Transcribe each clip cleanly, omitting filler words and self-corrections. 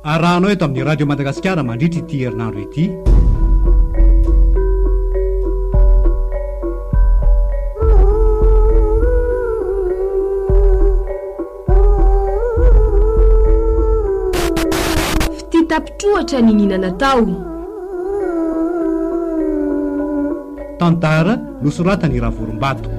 Arahanao eto amin'ny radio Madagasikara mandritra ity herinandro ity. FITIA TAPITR'OHATRA NINIANA NATAO. Tantara nosoratan'i RAVOROMBATO.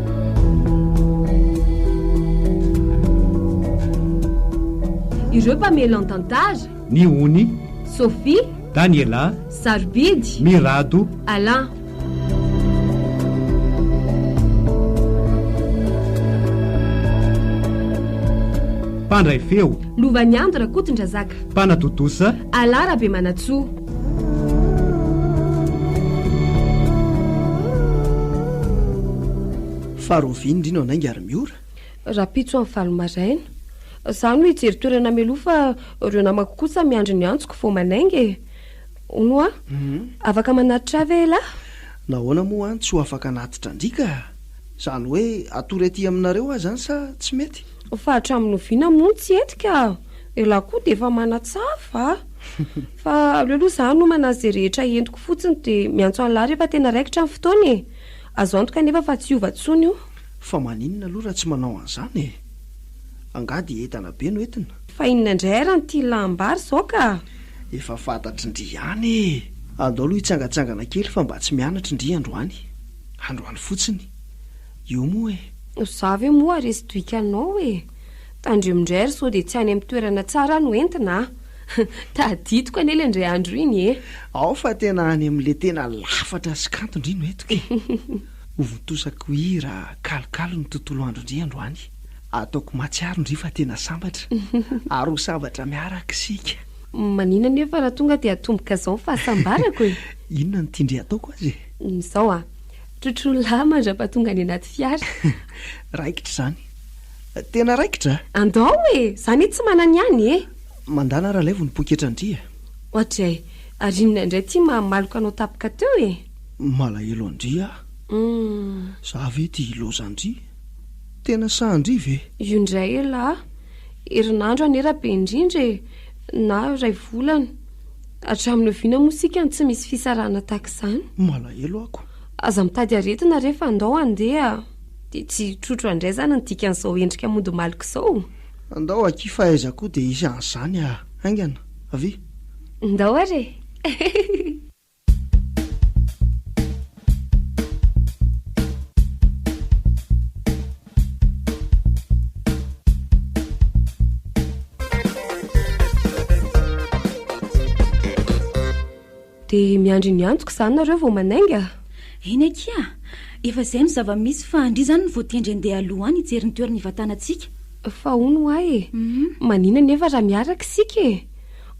Ireo mpamelon tantara Ny ony Sophie, Daniela, Sarobidy, Mirado, Alain. Mpandray feo Lovaniando RAKOTONDRAZAKA, Mpanatontosa, Alain RABEMANANTSOA. Faroviny ndrino anainga ary-miora Rapitso amin'ny falomaraina. Zany no hijery toerana meloa fa ireo namako kosa miandry ny antsoko vao manainga. Onoa? Afaka manatitra ve lahy? nahoana moa any tsy ho afaka natitra ndrika. Zany hoe atory aty aminareo aho zany sa tsy mety? Fa hatramin'ny oviana moa tsy etika. Ela koa dia efa manatsafa. Fa aleoloha zany no manazy rehetra entiko fotsiny dia miantso an'lahy rehefa tena raikitra amin'ny fotoana e. Azo antoka nefa fa tsy hiova tsony io. Fa maninona aloha raha tsy manao an'izany e? Angady entana be no entina. Fa inona indray raha ny lambary zao ka? Efa fantatry ndry ihany e. Andao aloha hitsangatsangana kely fa mba tsy mianatra ndry androany. Androany fotsiny. Io moa e. Zavy moa resy doika anao e. Tandremindray so dia tsy any amin'ny toerana tsara no entina. Tadidiko anela indray andro iny e. Ao fa tena any amin'le tena lafatra sy kanto ndry no etiko e. Hovotosako hira, kalokalo ny tontolo andro ndry androany. Ataoko matsiaro ndry fa tena sambatra. Ary ho sambatra miaraka sika. Manina nefa raha tonga dia atomboka zao fahasambarako e. Inona ny tindry ataoko azy? Zao a. Trotro lahy mandra-patonga any anaty fiara. Raikitra zany. Tena raikitra? Andao e, zany tsy manany ihany e. Mandana raha lay vao nipoketra ndry. Ohatray, ary inona indray tia mamaloka anao tapoka teo e. Malahelo andry ah. Za ve tia loza andry? Tena sandry ve? Io indray e lahy. Herinandro anerabe indrindra e. Na ray volana. Hatramin'ny oviana moa sika tsy misy fisarahana tahak'izany. Malahelo ako. Aza mitady aretina rehefa andao andeha. Dia tsy trotro andray zany ny dikan'izao endrika mody maloko izao. Andao aky fahaizako dia isy an'izany ah. Aingana, avy? Ndao are. Dia miandry ny antoko izany nareo vao manainga. Eny akia, efa izay no zava-misy fa ndry zany no voatendry andeha aloha any hijery ny toerana ivatanantsika. Fa hono ahy e. Manina nefa raha miaraka isika e.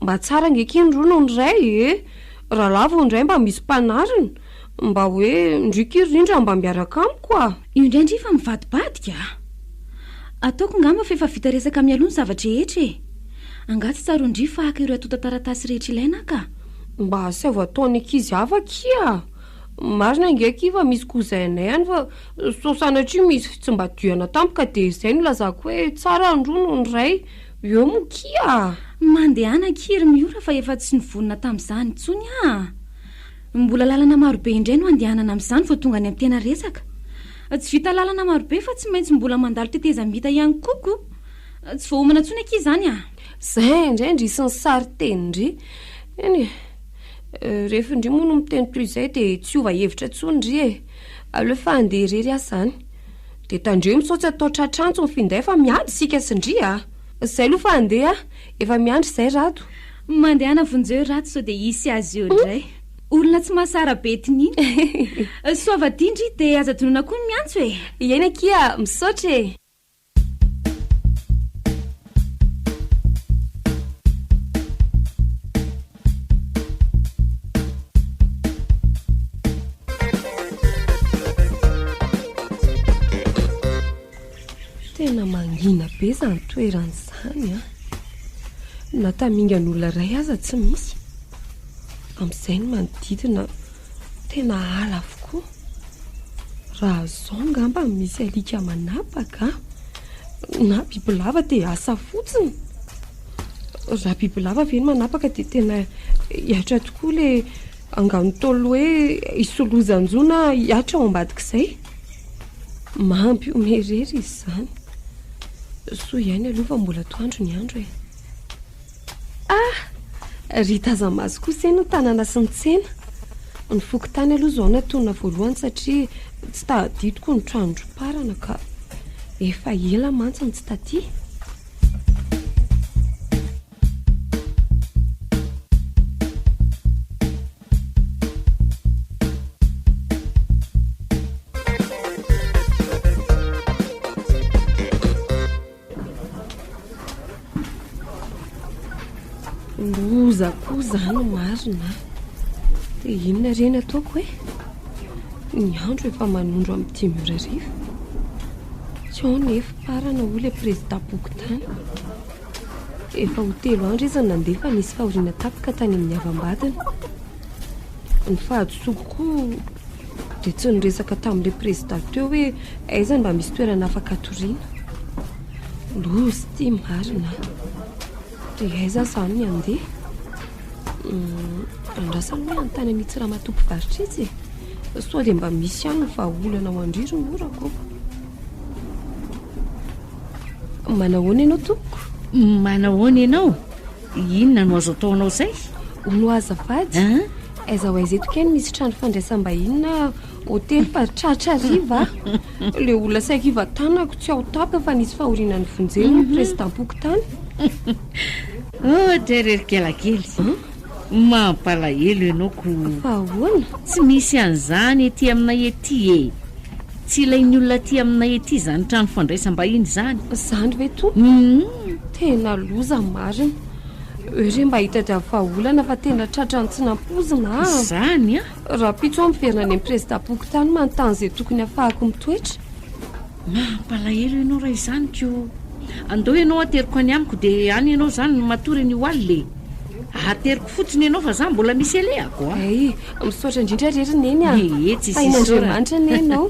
Mba tsara ngekeny rono ndray e. Raha lavo ndray mba misy mpanarina. Mba hoe ndrika irindra mba miaraka amiko a. Io indray ndry fa mivadibadika. Ataoko ngamba fa efa vita resaka mialoha ny zavatra rehetra e. Angaty tsaro ndry fa haka ireo atota taratasy rehetra ilaina ka. Mba sy avy ataony ankizy hafa kia. Marina ngeki fa misy kozainay any fa so sanatria misy fitsimbadoana tampoka dia izay no lazako hoe tsara androno ndray. Eo mo kia. Mandehana kiry miora fa efa tsy nivonina tamin'izany intsony ah. Mbola lalana marobe indray no andehanana amin'izany vao tonga any amin'ny tena resaka. Tsy vita lalana marobe fa tsy maintsy mbola mandalo tetezam-bita ihany koko. Tsy voahomana intsony aky izany ah. Zay indray sy ny sary teny ndry. Eny rehefa ndry moa no miteny toy izay dia tsy hova hevitra intsony ndry e. Aleo fa andeha irery ahy zany. Dia tandremo sao tsy atao tratrantso ny finday fa miandry sika sy ndry ah. Izay aloha fa andeha efa miandry izay rado. Mandehana vonjeo rato sao dia isy azy eo indray. Olona tsy mahasara be tininy. Soava tindry dia aza donona koa ny miantso e. Iaina kia misaotra e. Tena mangina be zany toeran'izany a. Na tamingan'olona ray aza tsy misy. Amin'izay ny manodidina tena ala avokoa. Raha zao ngamba misy alika manapaka na bibilava dia asa fotsiny. raha bibilava ve ny manapaka dia tena hiatra tokoa le angano tolo hoe isolozanjona hiatra ao ambadika izay. Mampy omerery izy izany. So ihany aloha fa mbola toandro ny andro ry tazamazy kosa eny no tanàna sy ny tsena. Ny fokontany aloha zao natona voalohany satria tsy tadidiko ny trandro parana ka efa ela mantsy ny tsy taty. Loza koa zany marina. Dia inona reny ataoko hoe ny andro efa manondro amin'ny 10 ora ariva. Tsy ao nefa parana ho ilay président pokotany. Efa ho 3 andro izy nandefa nisy fahoriana tapaka tany amin'ny avambadiny. Ny fahadisoko koa dia tsy niresaka tamin'ilay président teo hoe aiza mba misy toerana afaka hatoriana. Lozy ity marina. Dia aiza izany ny andeha? Andrasany hoe antany mihitsy raha matopo varitra izy. So dia mba misy ihany ny vahaolana ao andriry ny orako. Manahoana ianao tompoko? Manahoana ianao? Inona no azo ataonao izay? Ho azafady. Aiza ho aiza eto keny misy trano fandraisam-bahiny na hotely tratra riva. Ilay olona saika ivan-tanako tsy ao tapaka fa nisy fahoriana ny vonjeny ny président pokotany. Trerery-kelakely. Mampalahelo ianao ko. Fa ahoana? Tsy misy an'izany ety aminay ety Tsy ilain'ny olona ety aminay ety izany trano fandraisam-bahiny izany. Izany ve to? Tena loza marina. Ire mba hitady vahaolana fa tena tratrany tsy nampozina. Izany raha pitso ao miverina any amin'ny président pokotany manontany izay tokony ahafahako mitoetra. Mampalahelo ianao raha izany ko. Andao ianao ateriko any amiko dia any ianao izany no matory ny oalile. Ateriko fotsiny ianao fa za mbola misy elehako. Misaotra indrindra rery neny tsy Ain'Andriamanitra ny ianao.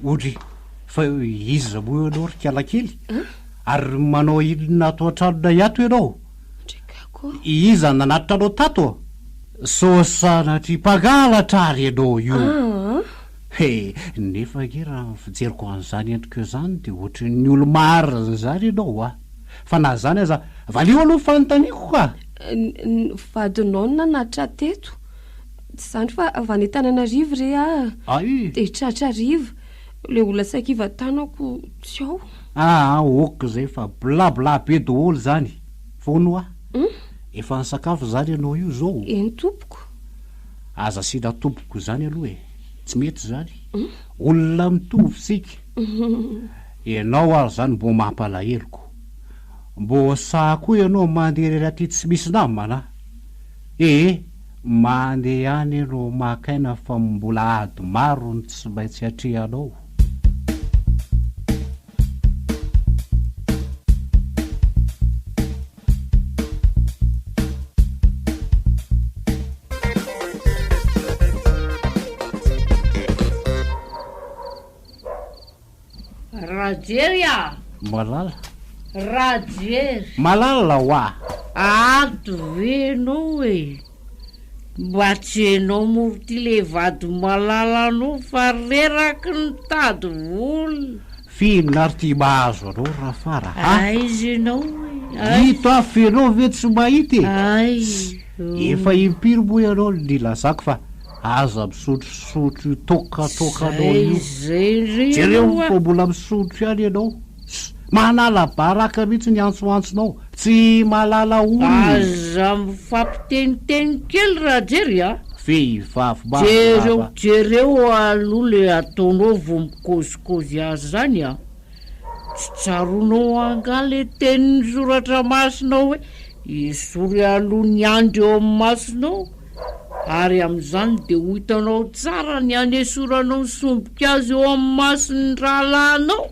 Odry, fa izy moa ianao ry kialakely ary manao inona ato an-tranona hiato ianao? Iza nanatitra anao tato? Sosanatry mpangalatra ary ianao io. Nefa ge raha fijeriko an'izany endrika izany dia ohatry ny olo-marina izany ianao fa na zany aza valio aloha fanontaniako ka. Vadinao no nanatitra teto. Izany fa avy any Antananarivo re dia tratra riva. Le olona saika ivan-tanako tsy ao. Oka izay fa blabla be daholo zany. Fono efa nisakafo zany ianao io zao. Eny tompoko. Aza sina tompoko zany aloha tsy mety zany. Olona mitovy sika. Ianao ary zany mbo mampalahelo. Mbo sa koa ianao mandeha aty tsy misy namana. Mandeha any ianao makaina fa mbola ady maro ny tsy maintsy atrehanao. Rajeria. Malala. Rajery. Malala wa. Ato venao mba tsy hainao mory le vady malala anao fa reraky ny tady volo. Finaritra mahazo anao raha fara. Aiza ianao Hito afy ianao ve tsy mahita? Efa impiry moa ianao ny lazako fa aza misotrosotro toka-tokanao io. Jereo fa mbola misotro ihany ianao. Manala baraka mihitsy ny antsoantsonao. Tsy malala olona. Aza mifampiteniteny kely Rajery Vehivavy jereo aloha le ataonao vo mikôzikôzy azy zany tsy tsaronao anga le tenin'ny soratra masinao hoe isory aloha ny andro eo amin'ny masinao ary amin'izany dia ho hitanao tsara ny anesoranao ny somboka azy eo amin'ny mason'ny rahalanao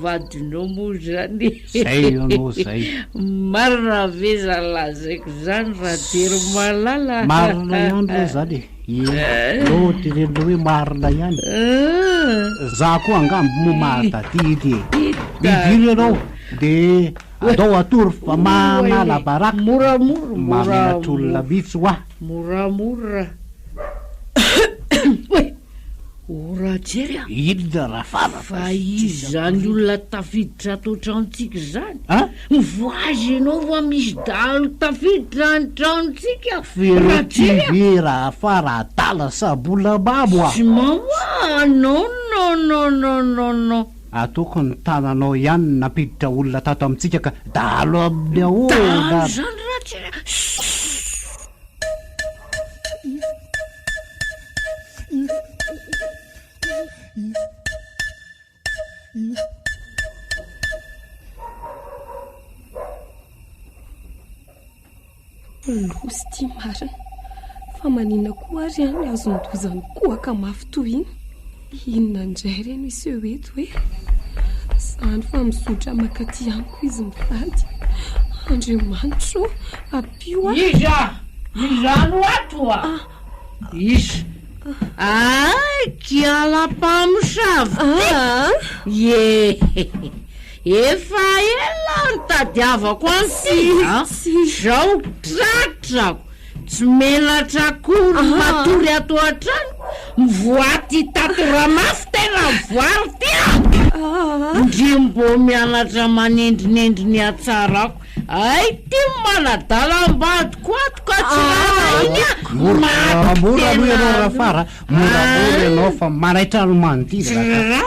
vadinao moa zany zay anao zay marina ve zalazaiko zany raha tery malala marina ihany re zany loty reno hoe marina ihany za koa angambo mo mahatadidy bibiry anao de atao atory fa manala baraka moramora mamenatr'olona mihitsy hoa moramora ora jery inona raha fara fa izy zany olona tafiditra atao tranontsika zany mivoazy ianao fa misy dalo tafiditra ny tranontsika ferotivy raha fara atala sabola babo sy mamoa non ataoko ny tananao ihany nampiditra olona tato amintsika ka dalo amin'ny ahoana zany raha jery losy ty marina fa manina koa ary any azondozany koa ka mafy toy iny inona indray reny isy eo eto hoe zany fa misotra makaty amiko izy mivady Andriamanitro apio izano ato izy kiala mpamosavy efa ela nitadiavako antsy zao tratrako tsy melatra kory matory ato an-trano mivoaty tatoramaso tena voary ty ndry mbo mianatra manendrinendriny atsarako ay ty manadalam-badiko atoko mora aloha ianao raha fara moramora ianao fa manaitra no manodidina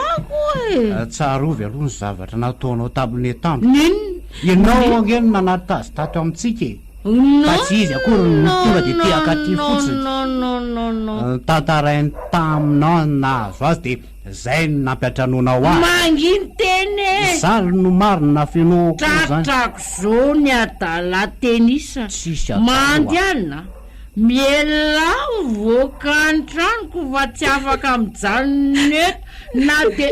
tsarovy aloha ny zavatra nataonao tabiny tano ianao angeny nanaty azy tato amintsika fa tsy izy akory ny tonga de te-akaty fotsiny tantarainy taminao nahazo azy de zay no nampiatranonao azy manginy teny zany no marina fenao tratrako zao ny adala tenisa mandiana mielao voaka an-tranoko fa tsy afaka mijanony eto na de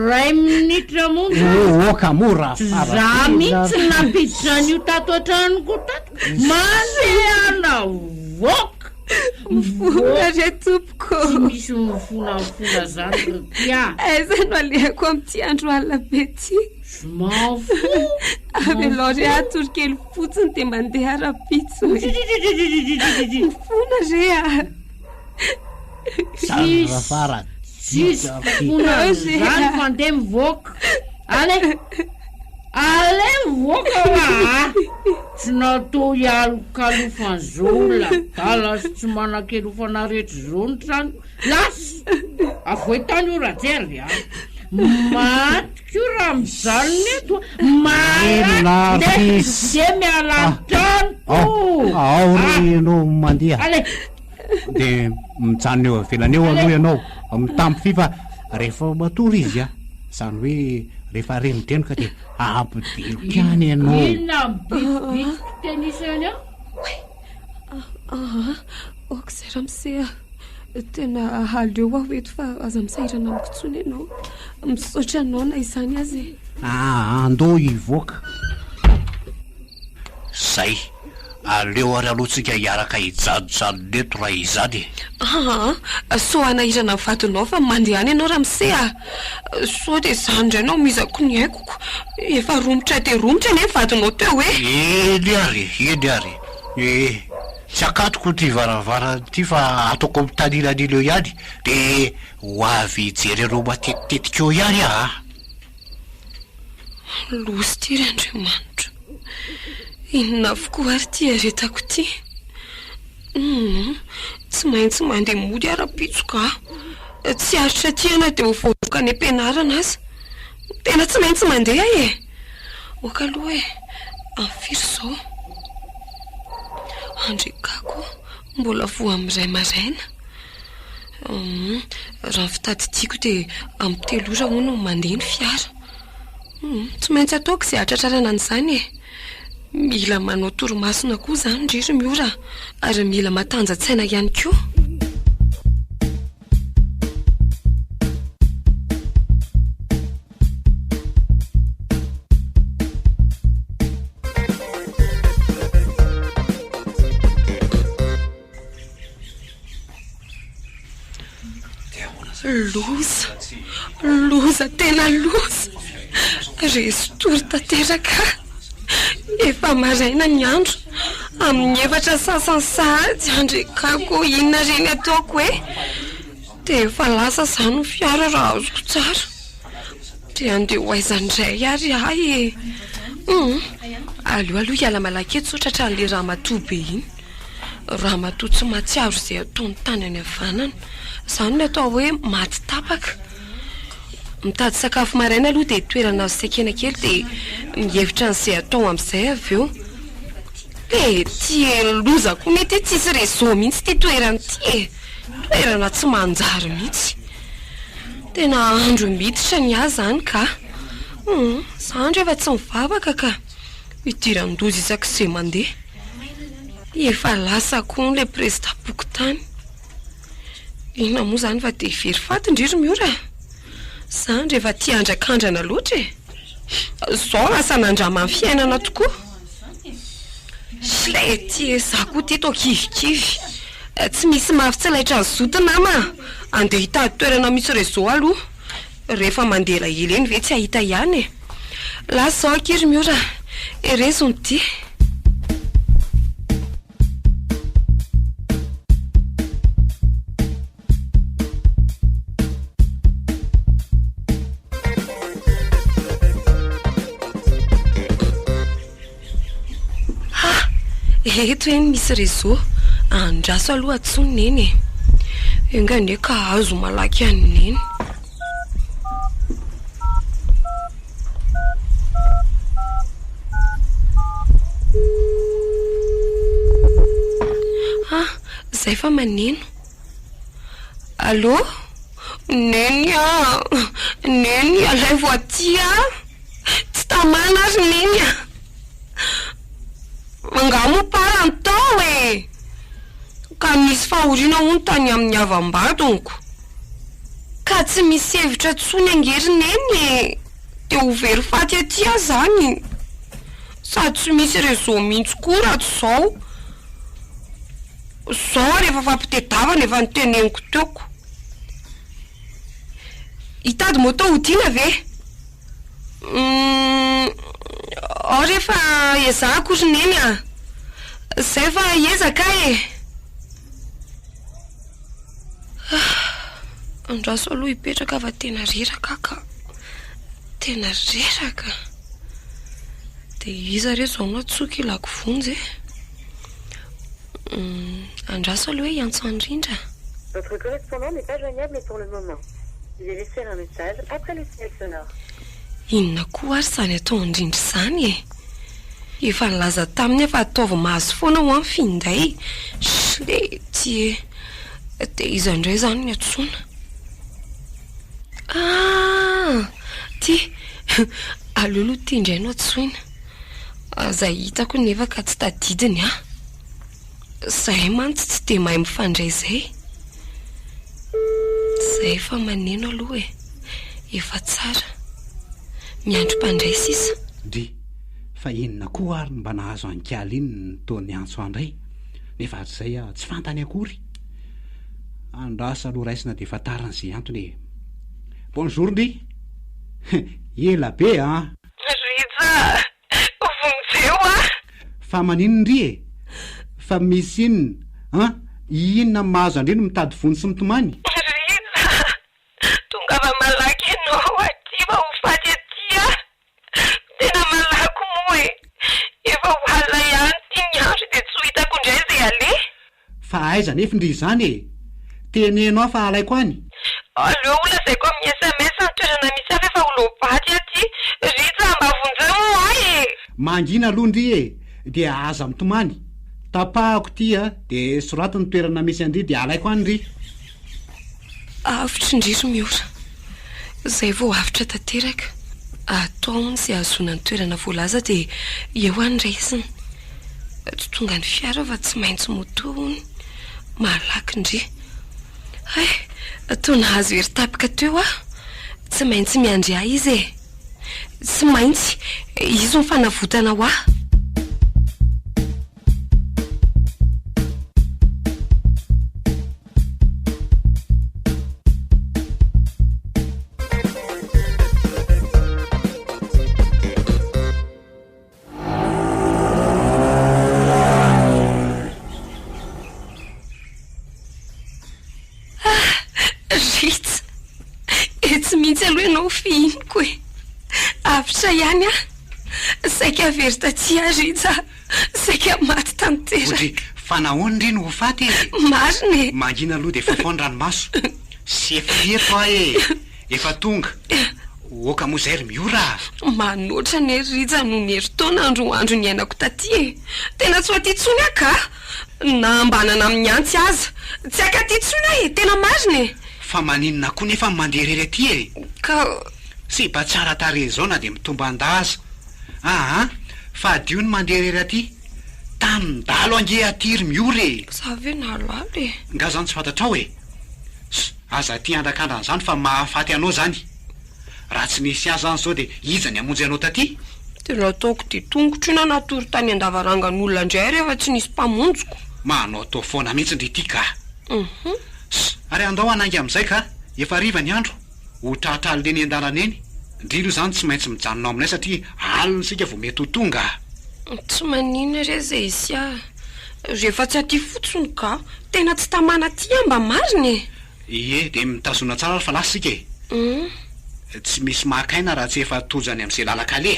ray minitra monja oka mora za mihitsy nampiditra an'io tato an-tranoko tato mandeana voaka mifona re tompoko tsy misy mifonafona zany tia aiza no alehako amin'ty andro alina be ty mafo avelao re atorokely fotsiny de mandeha ara-pitso mifona re rafara tsisy fona zany fandeha mivoaka ale mivoaka wa tsy natao ialokalofany zao ladala sy tsy manan-kelofana rehetra zao ny trano lasy avoetany io raha jery matiko raha mijalony eto de miala trano ianao mandeha de mijanona eo avelany eo aloha ianao mitampo fifa rehefa matory izy zany hoe rehefa renidrenoka de ampidiloko any ianao inona mibitibitika tenisany ok zay raha misea tena haleo aho eto fa aza misairana amiko tsony ianao misaotra anao na izany azy andao ivoaka zay aleo ary alohatsika hiaraka hijadojalona eto raha izany so anahirana vadinao fa mandehany ianao raha misea so de zany ndray anao mizako ny haikoko efa romotra de romotra ne vadinao teo hoe eny ary tsy akatoko ty varavara ty fa ataoko mitaniran'ileo ihany de ho avy jery anao matetitetika eo ihany losy ty ry Andriamanitra inona avokoa ary ty aretako ty tsy maintsy mandeha mody ara-pitsoka tsy aritra tiana de ho voavoaka ny ampianarana azy tena tsy maintsy mandeha oka aloha amfiry zao andrikako mbola vo amin'ray maraina raha fitady tiako de amin'ny telora hono mandeha ny fiara tsy maintsy ataoko zay atratrarana an'izany mila manao toromasona koa zany ndriry miora ary mila matanjatsaina ihany koa. Loza tena loza resy tory tanteraka. Efa maraina ny andro amin'ny 4 sasany andrekako inona reny ataoko hoe dia efa lasa zany fiara raha azoko tsara dia andeha ho aizandray ary ahy aloha hiala malaky eto tsotra hatran'le ramatoa be iny. Ramatoa tsy matsiaro izay ataony tany any havanana zany ny atao hoe maty tapaka. Mitady sakafo maraina aloha dia toerana sekena kely dia mihevitra n'izay atao amin'izay avy eo. Dia tia loza koa mety tsisy réseau mihitsy ty toerana ty toerana tsy manjary mihitsy. Tena andro miditra ny ahy zany ka zandro efa tsy mivavaka ka idiran-doza isak'izay mandeha. Efa lasa koa le presidam-poko tany. Inona moa zany fa dia very faty ndriry miora. Zany rehefa tia andrakandrana loatra e. Zao lasa nandramany fiainana tokoa. Slay ty za koa teto kivikivy. Tsy misy mafy tsy laitra zotona ma. Andeha hitady toerana misy réseau aloha. Rehefa mandeha ela eny ve tsy ahita ihany e. Lasa zao kiry miora. Erezony ty. Eto eny misy réseau andraso aloha atsony eny e. Engane ka azo malaky aniny. Zay fa maneno. Allô? Nenya Alain voitia. Tsy tamana azy nenya. Mangamo parantao e. Ka misy fahoriana hono tany amin'ny avam-badonko. Ka tsy misy hevitra tsony angerina eny e. Dia ho very faty aty zany. Sady tsy misy réseau mihitsy koa raha zao. Zao rehefa fampitedavana efa niteneniko teoko. Hitady moto hodiana ve? Rehefa ezahako ozy neny a. Zay fa ezaka e. Andraso aloha hipetraka fa tena reraka ka. Tena reraka. Dia iza re zao natsoky ilako vonjy e. Andraso aloha hiantso andrindra. Votre correspondant n'est pas joignable pour le moment. Veuillez laisser un message après le signal sonore. Inona koa ary zany atao andrindra zany e. Efa laza taminy efa ataovy mahazo foana ho amin'ny finday. Slety e. Dia iza indray zany ny atsona. Ty aloloha ty indraino atsoina. Zay hitako nefa ka tsy tadidiny a. Zay mantsy tsy dia mahay mifandray zay. Zay fa maneno aloha e. Efa tsara. Miandro mpandray sisa. Dry fa inona koa ary mba nahazo ankialy iny ny taony antso andray. Nefa ary zay tsy fantany akory. Andrasa aloha raisina dia efa taran'izay antony e. Bonjour Dry. Ela be a. Riza vonjeo a. Fa manino Dry e. Fa misy inona inona mahazo andreny mitady vony sy mitomany. Riza tonga fa malaky ianao aty fa ho faty aty a. Tena malako moa e. Efa ho hala ihany ty ny andro dia tsy ho hitako indray izay ale. Fa aiza nefa Ndry izany e. Teneno aho fa alaiko any. Aleo olazaiko amin'ny SMS ny toerana misy afa efa ho lohabaty aty. Riza mba vonjeo ahy e. Mangina aloha Ndry e. Dia aza mitomany. Tapahako ty a dia sorato ny toerana misy Ndry dia alaiko any Ndry. Avitra indriry miora. Zay vao avitra tanteraka. atao sy azona ny toerana voalaza dia eo andraisiny tsy tonga ny fiara fa tsy maintsy motony malaky ndry toa nahazo hery tapika teo tsy maintsy miandry ahy izy tsy maintsy izy mifanavotana ho ahy. Fihiniko avitra ihany saika very taty aritra saika maty tantera fanahoany reny ho faty mariny mangina aloha dia efa foany ranomaso sy efa eto efa tonga oka moa zay ry miora manoatra ny ritra no ny herintaona androandro ny ainako taty tena tsy aty tsony aka na ambanana amin'ny antsy aza tsy aka ty tsony tena mariny fa maninona koa nefa mandeha rery aty ka sy mba tsara tare zao na dia mitomba andaza fa adio ny mandeha rery aty tamindalo ange aty ry miory zavy nalaly nga zany tsy fantatra hoe aza ty andrakandran' zany fa mahafaty anao zany raha tsy nisy azy zany zao dia iza ny amonjy anao taty tena ataoko ty tongotro na natory tany andavarangan'olona ndray rehefa tsy nisy mpamonjoko manao tao foana mihitsy ndry ty ka ary andao anangy amin'izay ka efa riva ny andro ho trahatraly leny an-dalana eny indrindro zany tsy maintsy mijanonao aminay satria aliny sika vao mety ho tonga tsy manina re zay isy rehefa tsy aty fotsiny ka tena tsy tamana ty mba mariny dia mitazona tsara fa lasa sika tsy misy makaina raha tsy efa tojany amin'izay lalakale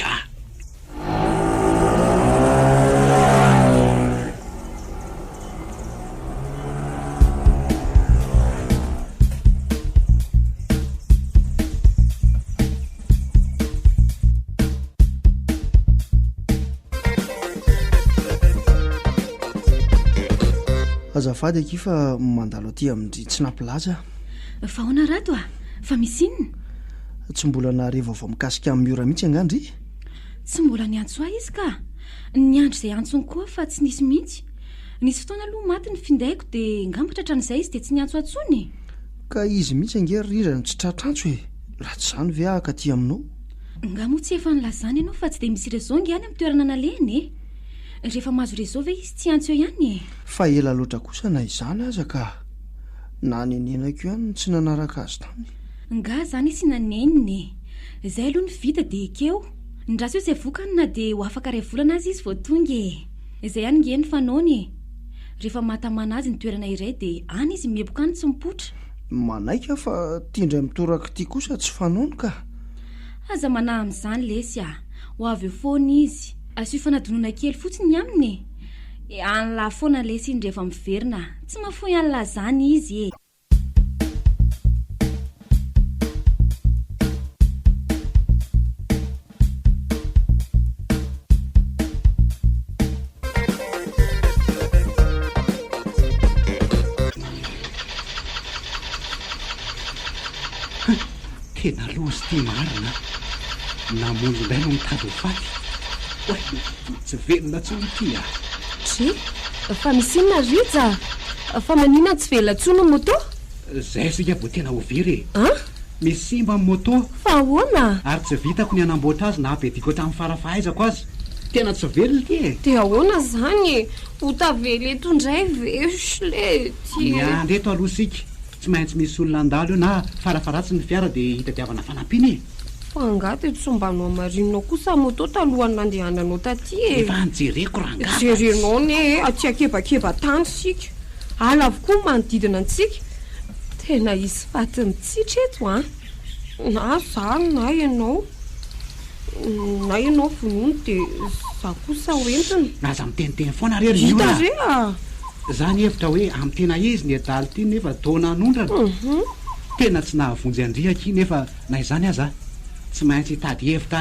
azafady aky fa mandalo aty amin'ndry tsy nampilaza fa hoana rato fa misy inona tsy mbola nahareva vao mikasika amin'ny miora mihitsy angandry tsy mbola ny antso ahy izy ka ny andro izay antsony koa fa tsy nisy mihitsy nisy fotoana aloha maty ny findaiko dia ngambatra hatran'izay izy dia tsy ny antso antsony ka izy mihitsy angery rirany tsy tratrantso raha tsy zany ve ahaka aty aminao nga moa tsy efa nylazany ianao fa tsy dia misy rezongy ihany amin'ny toerana naleny rehefa mahazo rezao ve izy tsy antso eo ihany fa ela loatra kosa na izany aza ka na nenenako ihany tsy nanaraka azy tany nga zany isy naneniny izay aloha ny vita dia ekeo ndraso eo izay vokany na dia ho afaka ray volana azy izy vao tonga izay ihany nge ny fanaony rehefa mahatamana azy ny toerana iray dia any izy mieboka any tsy mipotra manaika fa tiandray mitoraka ity kosa tsy fanaony ka aza manahy amin'izany lesy ho avy eo foana izy asio fanadonona kely fotsiny aminy anyla foana lesy iny rehefa miverina tsy mahafoy anylazany izy tena lozy ty marina namonjo indray no mitady ho faty tsy velona tsony ity tsy fa misy inona rija fa manina tsy vela tsony moto zay sika vao tena ho very misy simba amin'ny moto fa ahoana ary tsy vitako ny anamboatra azy na apediko hatramin'ny farafahaizako azy tena tsy velona ty dia ahoana zany ho tavely eto indray vesle ty miandry eto aloha sika tsy maintsy misy olona andalo io na farafaratsy ny fiara dia hitadiavana fanampiny fa angaty tsy mbanao marinonao kosa moto talohany nandehananao taty efa anjereko ranga jerenao ny aty akebakeba tany sika ala avokoa manodidina antsika tena isy faty mitsitra eto na zany na ianao vonono dia za kosa hoentina naza miteniteny foana rery hita re zany hevitra hoe amin'ny tena izy ny adaly ty nefa taona anondrana tena tsy nahavonjy andriaky nefa na izany aza tsy maintsy hitady hevitra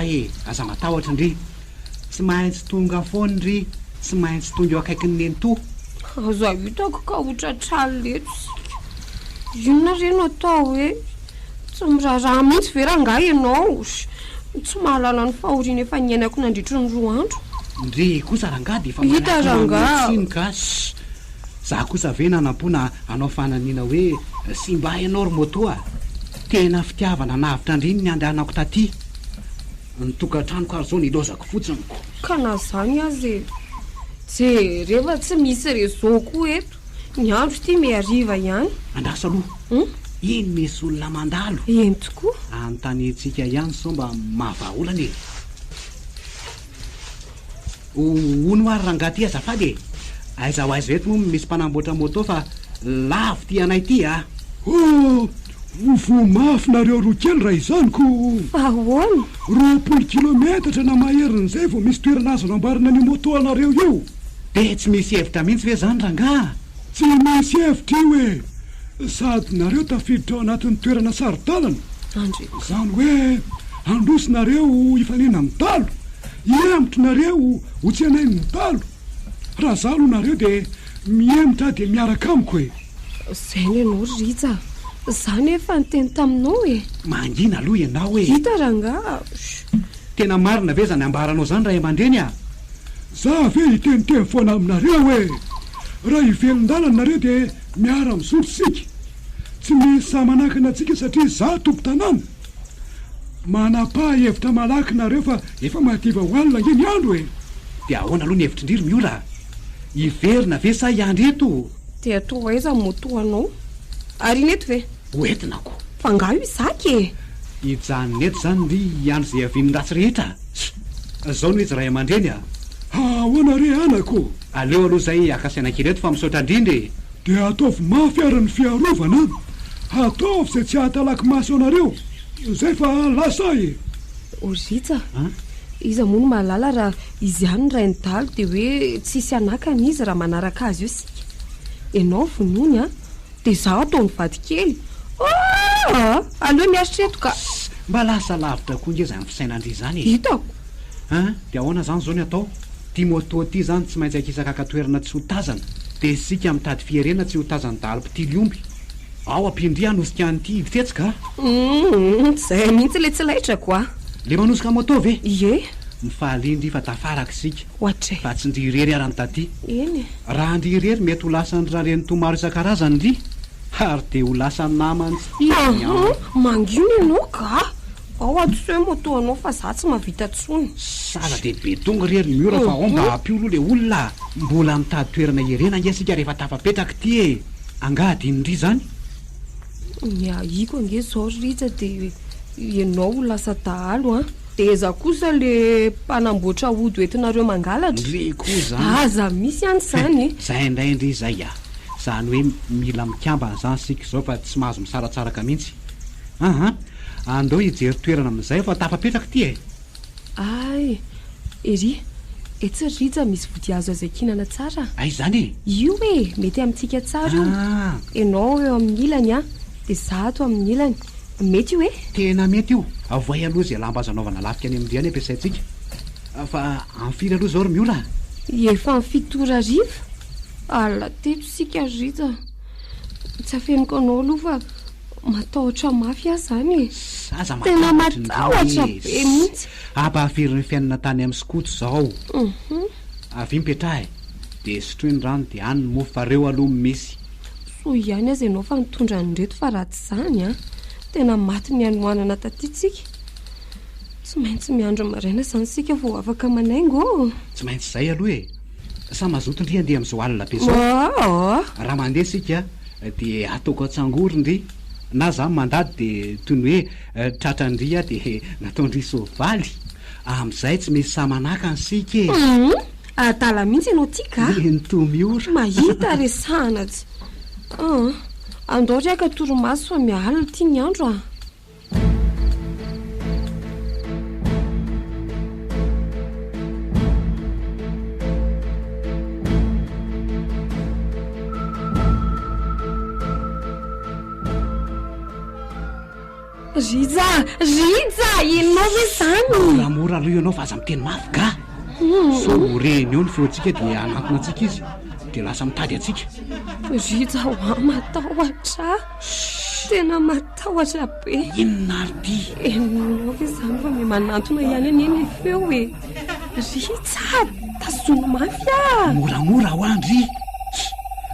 aza matahotra indry tsy maintsy tonga foany tsy maintsy tonga eo akaiky ny neny-to aza hitako ka hotratraly leto inona reno atao hoe tsy miraharaha mihitsy ve rangah ianao tsy mahalala ny fahoriana efa niainako nandritry ny 2 andro. Ndre kosa rangady efa Hita ranga. Sinika. Za kosa ve nanampona anao fananiana hoe simba hainao ry moto a. Tena fitiavana navitra ndriny ny andehanako taty. Ny tokantranoko ary zao nilozako fotsiny. Ka na zany azy rehefa tsy misy réseau koa eto. Ny andro ty miariva ihany. Andasa aloha. Iny misy olona mandalo. Eny tokoa. Antanetsika ihany sao mba mahavaolana e. Ono ary rangaty azafady e. Aiza ho aiza eto moa misy mpanamboatra moto fa lavo ty anay ty a. Vo mafy nareo roa kely raha izany ko. Ahoana? 20 kilometatra na maherin'izay vao misy toerana azo nambarina ny moto anareo io. De tsy misy hevitra mihitsy ve zany ranga? Tsy misy hevitra io e. Sady nareo tafiditra ao anatin'ny toerana sarodalana. Zany hoe androsinareo ifanena mitalo. Iemitra nareo ho tsy anay mitalo. Raha zalo nareo de miemitra de miaraka amiko e. Zay ianao Rija. Zany efa niteny taminao e. Mangina aloha ianao e. Hita ranga. Tena marina ve zany ambaranao zany raha aman-dreny a? Za ve hiteniteny foana aminareo e. Raha ivelon-dalana nareo de miara misotro sika. Tsy misy samanakana antsika satria za tompo tanàna. Manapa-hevitra malaky nareo fa efa mahativa ho alina ngeny andro e. De ahoana aloha ny hevitra indriry miola? Iverina ve sa iandreto? De atao aiza motoanao? Ary neto ve? Hoentinako. Fa ngaho izaka e. Ijanony eto zany ny andro zay avin'ny ratsy rehetra. Zao no izy ray aman-dreny a. Ahoana re anako? Aleo aloha zay akasainankireto fa misaotra indrindry. De ataovy mafy ary ny fiarovana. Ataovy zay tsy ahatalaky maso anareo. Zay fa lasa e. Rija. Iza moa no mahalala raha izy ihany ny ray ny dalo de hoe tsisy anakany izy raha manaraka azy io sika. Enao vonony a. De zaho ataony vady kely. Aleo miaritreto ka. Mba lasa lavitra koa nge zany fisainandry zany e. Hitako. De ahoana zany zao ny atao? Ty moto ty zany tsy maintsy akisaka katoerana tsy ho tazana. De sika mitady fiherena tsy ho tazana dalo mpitily omby. Ao ampindria anosika an'ity hivitsetsika. Zay mihitsy le tsy laitra koa. Le manosika moto ve? Ie. Mifalindry fa tafaraka sika. Ohatray. Fa tsy ndrirery arany taty. Eny. Raha ndrirery mety ho lasan'ny raha reny tomaro isan-karazany ry. Ary de ho lasan'ny namany sy mangino ianao ka. Ao atsy hoe moto anao fa za tsy mahavita tsony. Sala de betonga rery miora fa ao mba ampiolo le olona. Mbola mitady toerana herena nge sika rehefa tafapetraka ty e. Angady indry zany. Miahiko ange zao Rija de ianao ho lasa dahalo a. De za kosa le mpanamboatra ody entinareo mangalatra. Ndre koa zany. Aza misy ihany zany. Zay indray indry zay a. Zany hoe mila mikambana zany sika zao fa tsy mahazo misaratsaraka mihitsy. Andao hijery toerana amin'izay fa tafapetraka ty e. Ay, ery. Etsy Rija misy vodihazo azo akinana tsara. Ay zany e. Io e, mety amintsika tsara io. Enao eo amin'ny ilany a. De za ato amin'ny ilany. Mety io e? Tena mety io. Avoay aloha zay lamba azo anaovana lafika any amin'ny any ampiasaintsika. Fa amfiry aloha zao ry miola. Efa ny 7 ariva. Ala teto sika Rija. Tsy afeniko anao aloha fa matahotra mafy azy zany e. Aza tena matahotra be mihitsy. Ampahafiry ny fiainana tany amin'ny skoto zao. Avy mipetraha de sotroiny rano de any ny mofo fareo aloha misy. So ihany azy ianao fa mitondra nyreto fa raha tsy zany a. Tena maty ny anoanana tatitsika. Tsy maintsy miandro maraina zany sika vao afaka manaingo. Tsy maintsy zay aloha e. Sa mazoto ndry andeha amin'izao alina be zao. Raha mandeha sika de ataoko atsangorindry. Na zany mandady de toy ny hoe tratrandria de nataondry sovaly. Amin'izay tsy misy samanaka ny sika e. Atala mihitsy ianao ty ka. Ntomiora. Mahita resahana tsy. Andao ry aka toromaso fa mialina ty ny andro a. Rija, inonao ve zany? Moramora aloha ianao fa aza miteny mafy ka. So reny eo ny feontsika de anantona antsika izy. De lasa mitady atsika. Rija ho matahotra. tena matahotra be. Inona ary ty? Enao ve zany fa mihamanantona ihany aneny feo hoe ritsa tazono mafy a. Moramora ho andry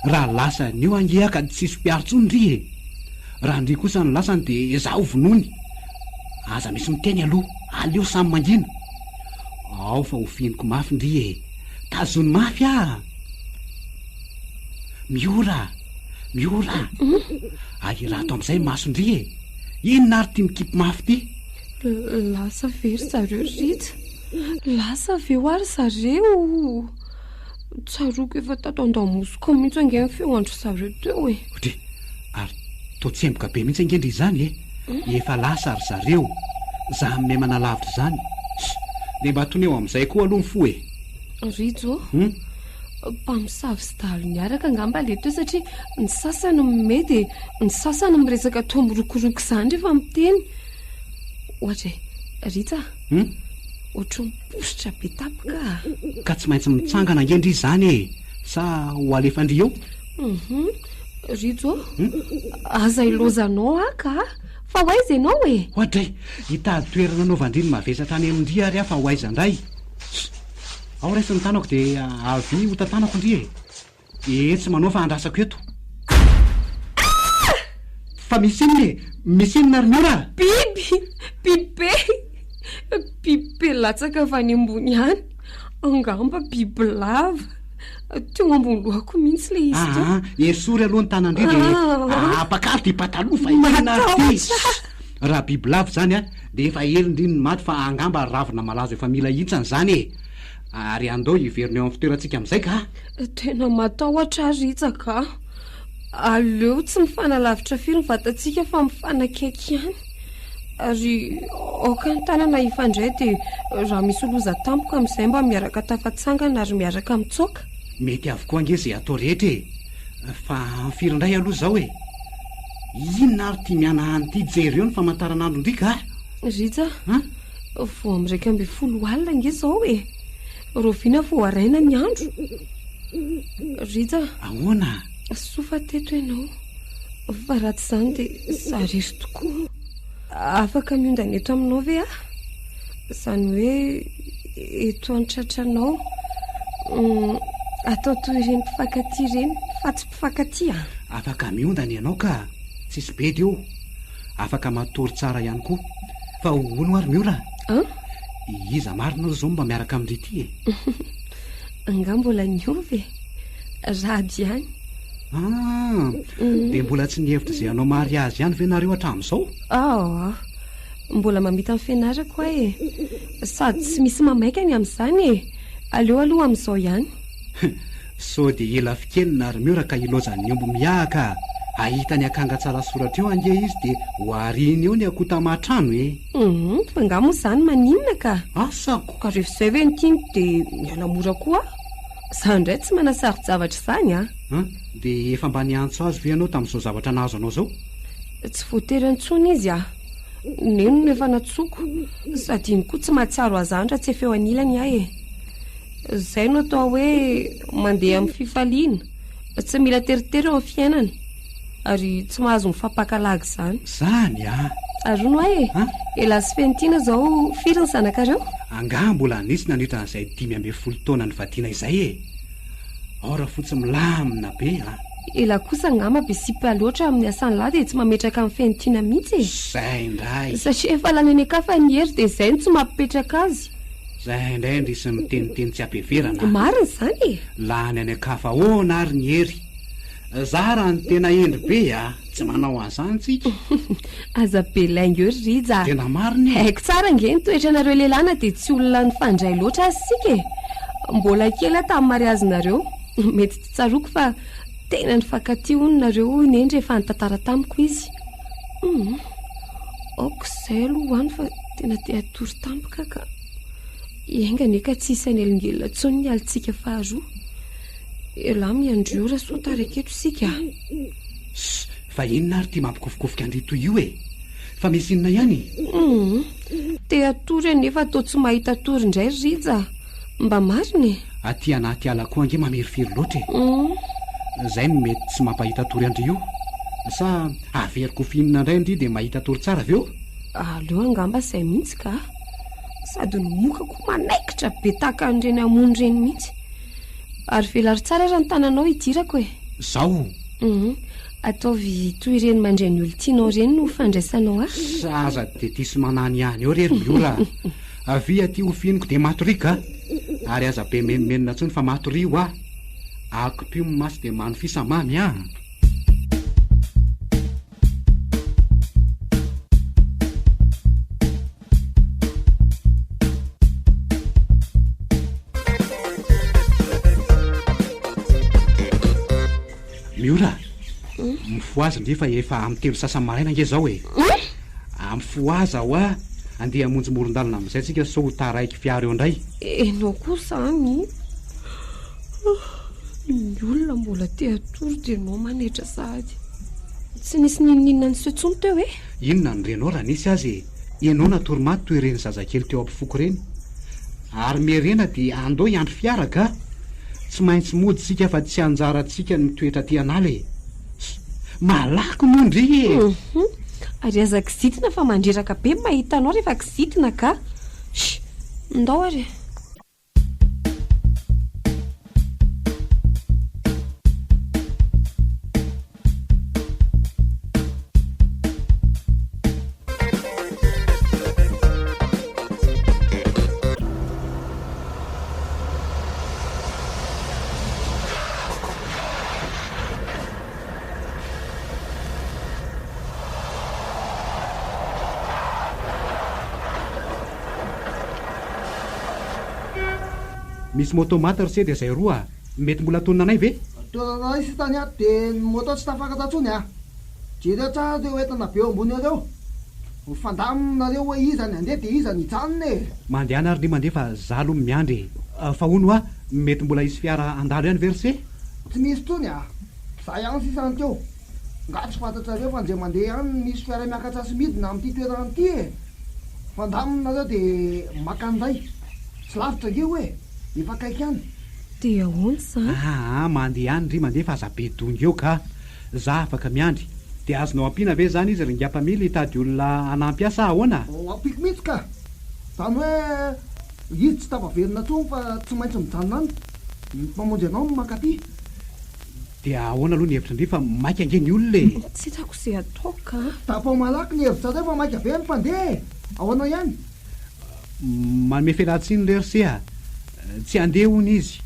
raha lasa nio angehaka tsisy mpiarotsony ry e. Raha ndry kosa ny lasany dia zaho vonony. Aza misy miteny aloha aleo samy mangina. Ao fa ho fianiko mafy ndry e. Tazony mafy a. Miora rato amin'izay masondry e. Inona ary ty mikipy mafy ty? Lasa very zareo rita. Lasa veo ary zareo. Tsaroko efa tato andamosiko mihitsy ange feo andro zareo teo e. Ohatry ary totsemboka be mihitsy angendry izany e. Efa lasa ary zareo. Zaho memana lavitra zany. Dia mba toneo amin'izay koa aloha fo e. Rijo mpamosavy sy dahalo miaraka angamba le teo satria ny sasany mimety ny sasany miresaka tomborokoroka izany rehefa miteny. Ohatra Rita ohatry mipositra be tapika. Ka tsy maintsy mitsangana angendry izany e. Sa ho alefandry eo? Rijo aza ilozanao aka fa ho aiza ianao e. Ohatray hitady toerana anaovandriny mavesatra any amindry ary aho fa ho aiza indray. Ao raisy ny tanako dia avy ho tantanako ndry e. Tsy manao fa andrasako eto. Fa misy inona ary miora? Bibe latsaka fa any ambony any. Angamba biby lava. Teo ambony lohako mihitsy le izy teo. Esory aloha ny tanandry dia apakalo ty pataloha fa inona ty. Raha biby lava zany a dia efa elindry ny maty fa angamba ravina malazo efa mila hitsany zany e. Ary andao hiverina eo amin'ny fitoerantsika amin'izay ka. Tena matahotra ritsaka. Aleo tsy mifanalavitra firy ny vatantsika fa mifanakaiky ihany. Ary aoka ny tanana ifandray dia raha misy loza tampoka amin'izay mba miaraka tafatsangana ary miaraka mitsoaka. Mety avokoa ange izay atao rehetra e. Fa firy indray aloha zao e. Inona ary ty mianahany ty jery eo ny famantaranandro ndrika? Rija vo amin'ny 2 alina ange zao e. Rovina fo araina ny andro. Rija ahoana? Sofa teto ianao. Fa raha tsy izany dia zarery tokoa. Afaka miondana eto aminao ve a? Izany hoe eto antratranao atao toy ireny mpifankaty ireny fa tsy mpifankaty a. Afaka miondana ianao ka tsisy bedy eo. Afaka matory tsara ihany koa. Fa hono ary miora? Iza marina zao mba miaraka amin'ity e. Anga mbola niovy rady ihany. Dia mbola tsy nihevitra izay anao mary azy ihany ve nareo hatramin'izao? Mbola mamita amin'ny fianarako e. Sady tsy misy mamaikany amin'izany e. Aleo aloha amin'izao ihany. So dia ela fikenina ary miora ka ilozany ombo miahaka. Ahita ny akanga tsara soratra eo ange izy dia ho ariny eo ny akota mahatrano e. Fa nga moa izany maninona ka? Asako ka rehefa izay ve nitiny dia miala mora koa. Izany indray tsy manasaritra zavatra izany a. Dia efa mba niantso azy ve ianao tamin'izao zavatra nahazo anao zao? Tsy voatery antsony izy a. Neno no efa natsoko. Sady iny koa tsy mahatsiaro azandra tsy efa eo anilany ahy e. Izay no atao hoe mandeha amin'ny fifaliana. Tsy mila teritery eo amin'ny fiainana. Ary tsy mahazo mifampakalagy izany. Zany a. Arono ahy e. Ela sy fentina zao firy ny zanakareo? Anga mbola nisy nandritra an'izay 15 taona ny vadiana izay e. Ora fotsy milamina be a. Ela kosa ngama be sipy loatra amin'ny asany lahy dia tsy mametraka amin'ny fentina mihitsy e. Zay indray. Satria efa lany any akafa ny hery dia izay tsy mampipetraka azy. Zay indray ndrisy miteniteny tsy ampeverana. Marina izany e. Lany any akafa hoana ary ny hery. Zara ny tena endry be a. Tsy manao an'izany tsika. Aza be lainga eo Rija. Tena marina. Haiko tsara nge ny toetra nareo lelana dia tsy olona ny fandray loatra azy sika e. Mbola kely tamin'ny mariazinareo. Mety tsy tsaroko fa tena ny fankaty hono nareo inendry efa nitantara tamiko izy. Izay aloha any fa tena te hatory tampoka ka. Iaingany ka tsy isany elingelina tsony ny alitsika faharoa. Ela miandro ora so taraketo sika. Fa inona ary ty mampikofokofika andrito io e? Fa misy inona ihany? Te hatory nefa atao tsy mahita tory indray Rija. Mba mariny. Aty anaty ala koa ange mamirifiry loatra e. Zay no mety tsy mampahita tory andry io. sa averiko finina indray ndry dia mahita toro tsara avy eo. Aleo angamba izay mihitsy ka, sady nomokako manaikitra be tahaka an'ireny amony ireny mihitsy. Ary velary tsara raha ny tananao hidirako e. Zaho ataovy toy ireny mandray ny olo tianao ireny no fandraisanao a. Saza dia tisy manany ihany eo rery miora. Avy aty ho finiko dia matorika, ary aza be menomenona ntsony fa matorio ah. Akopio masy dia mano fisamamy ah. Miora, mifoaza ndrefa efa amin'ny telo sasany maraina nge zao e. Mifoaza ho a andeha hamonjy moron-dalana amin'izay tsika sao taraiky fiara eo indray. Enao kosa any ny olona mbola te atory dia nao manetra sady tsy nisy nininina ny soetsony teo e. Inona ny renao raha nisy azy enao natoromaty toy ireny zazakely teo ampifoko ireny, ary merena dia andao iandro fiara ka tsy maintsy mody sika fa tsy anjarantsika ny mitoetra ty anala e. Malaky moa ndry e. Ary aza kizitina fa mandreraka be mahita anao rehefa kizitina ka. Ndao ary. Misy moto mata ry dia izay roa mety mbola tononanay ve? Toerana isy tany a dia ny moto tsy tafaka tatsony a. Jereo tsara dia hoentana be eo ambony ireo. Fandaminareo hoe iza ny andeha dia iza ny hijanona e. Mandehana ary ny mandeha fa zalo miandry. Fa hono a mety mbola isy fiara andalo ihany verse? Tsy misy tony a. Za ihany sisany teo. Nga tsy fantatrareo fa nje mandeha ihany misy fiara miakatra sy midina amin'ity toerana ity e. Fandaminareo dia makandray. Tsy lavitra ge hoe. Efa kaiky ihany. Dia ahoana izany? Mandeha ihany ry mandeha fa aza be donga eo ka. Za afaka miandry. Dia azonao ampiana ve zany izy ringam-pamily hitady olona anampiasa ahoana? Ampiko mihitsy ka. Zany hoe izy tsy tavaverina tsony fa tsy maintsy mijanona any. Mamonjy anao no makaty. Dia ahoana aloha ny hevitra ndry fa maika ange ny olona e. Tsy hitako izay atao ka. Tapao malaky ny hevitra zay fa maika be ny mpandeha. Ahoana ihany? Manome fialan-tsiny ry se a. Tsy andeha hony izy.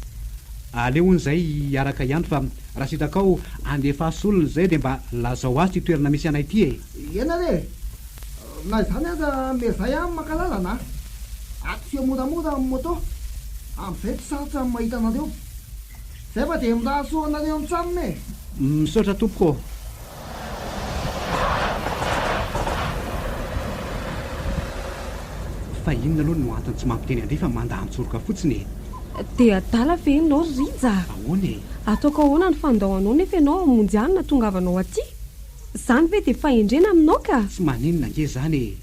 Aleo hony izay araka ihany fa raha sitakao andefasy olona izay dia mba lazao azy ty toerana misy anay ity e. Ena re. Na izany aza mezay ihany makalalana. Aty fiamoramora amin'ny moto. Amin'izay tsy sarotra ny mahita anareo. Zay fa dia mirahasoa anareo amin'ny tranony e. Misaotra tompoko. Fa inona aloha no antony tsy mampiteny andry fa mandahan-tsoroka fotsiny. Dia adala ve ianao rija? Ahoana e? Ataoko ahoana ny fandahoanao nefa ianao amonjy ihany natongavanao aty? Zany ve dia fahendrena aminao ka? Tsy maninona nge zany e.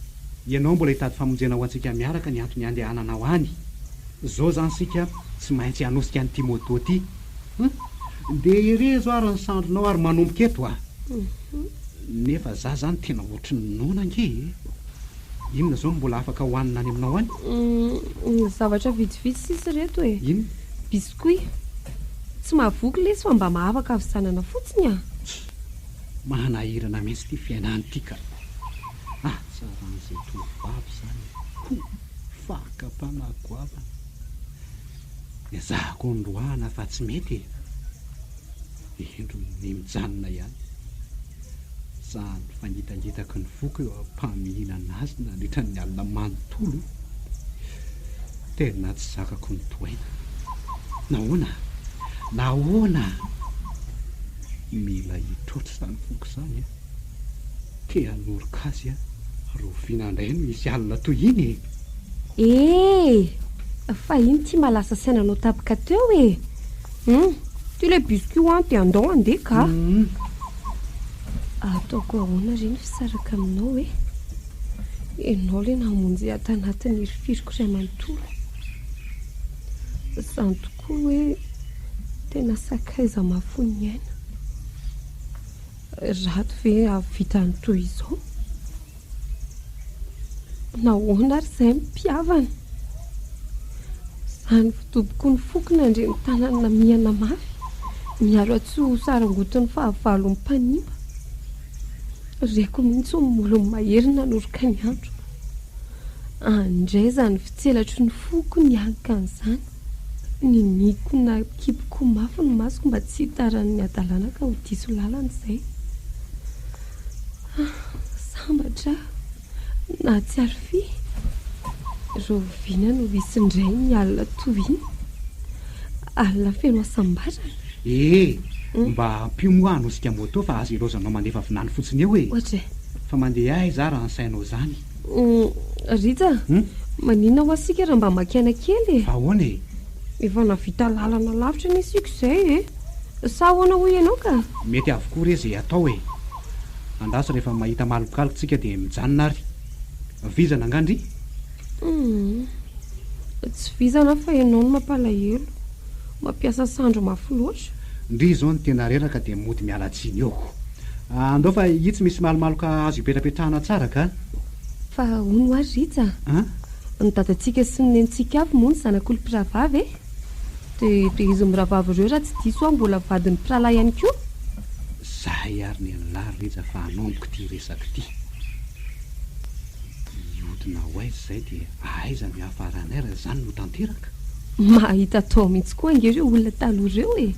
Ianao mbola hitady famonjena ho antsika miaraka ny antony andehananao any. Zao zany sika tsy maintsy hanosika an'ity moto ty. Dia ere zo ary ny sandronao ary manomboka eto a. Nefa za zany tena ohatry ny nona nge. Inona zao mbola afaka hohanina any aminao any? Zavatra vitsivitsy sisy reto e. Inona? Biskuit. Tsy mahavoky lesy fa mba mahavaka avisanana fotsiny a. Manahirana mihitsy ty fiainany ty ka. Tsara n'izay tovavy zany. Fakam-panagoavana. Zahako ndroana fa tsy mety e. Endro ny mijanona ihany. Sany fangitangetaka ny foko eo ampaminana azy nandritra ny alina manontolo. Tena tsy zakako ny toaina. Nahoana mila hitrotra izany foko izany a. Ke hanoroka azy a ro finandray no misy alina toy iny e. Fa iny ty malasa sainanao tapika teo e. Ty le biscuit any dia andao andeha ka. Ataoko ahoana ireny fisaraka aminao e. Ianao le namonjy ato anatin'ny hirifiriko iray manontolo. Izany tokoa hoe tena sakaiza mafony aina. rato ve avitany toy izao? Nahoana ary izay mpiavana? Izany fitoboko ny foko nandre ny tanana miana mafy, miaro atsoa sarangotony fahavalo mpanimba. Reko mihitsy molo mahery nanoroka ny andro. Andray izany fitselatry ny foko ny alika an'izany. Ny niko na kipoko mafy ny masoko mba tsy hitaran'ny adalana ka ho diso lalana izay. Sambatra na tsy arify rovina no isindray ny alina toy iny. Alina feno asambarana. Mba ampimoano sika moto fa azo ilozanao mandefa vinany fotsiny eo e. Ohatry fa mandeha ahy za raha ansainao zany. Rita, manina ho asika raha mba makiana kely e. Ahoana e? Efa navita lalana lavitra ny isika izay e. Sa ahoana ho ianao ka? Mety avokoa re izay atao e. Andasa rehefa mahita malokalotsika dia mijanona ary. Vizana angandry? Tsy vizana fa ianao no mampalahelo. Mampiasa sandro mafy loatra. Ndry izao ny tena reraka dia mody mialatsiny eo. Andao fa hitsy misy malomaloka azo ipetrapetrahana tsara ka? Fa hono ary Rita. Ny dadantsika sy ny nentsika avy moa ny zanak'olom-piravavy e. Dia izy miravavy ireo raha tsy diso aho mbola vadin'ny mpiralahy ihany koa. Zahay ary ny an'lary Rita fa hanaomboko ty resaka ty. Iodina ho aiza izay dia aiza mihafaranay raha izany no tanteraka. Mahita tao mihitsy koa angereo olona taloha ireo e.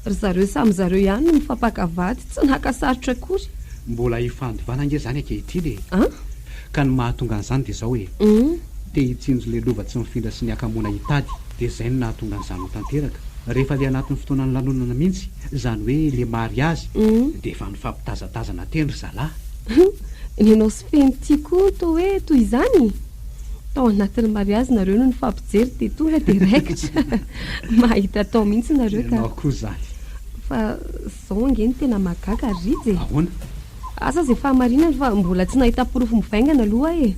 Ry zareo samy zareo ihany no mifampakavady tsy nakasarotra akory. Mbola hifandovana ange zany ankehitriny e. Ka ny mahatonga an'izany dia izao e. Te hitsinjo le lova tsy mifindra sy ny akamoana hitady dia izay no nahatonga an'izany ho tanteraka. Rehefa le anatin'ny fotoana ny lanonana mihitsy, izany hoe le mariazy, dia efa nifampitazatazana teny ry zalahy. Nenao Sophie ty koa toa hoe toy izany. Tao anatin'ny mariazy nareo no nifampijery dia tonga dia raikitra. Mahita tao mihitsy nareo ka. Ianao koa zany. Fa izao ange ny tena mahagaga Rita e. Ahoana? Asa izay fahamarinana fa mbola tsy nahita porofo mivaingana aloha e.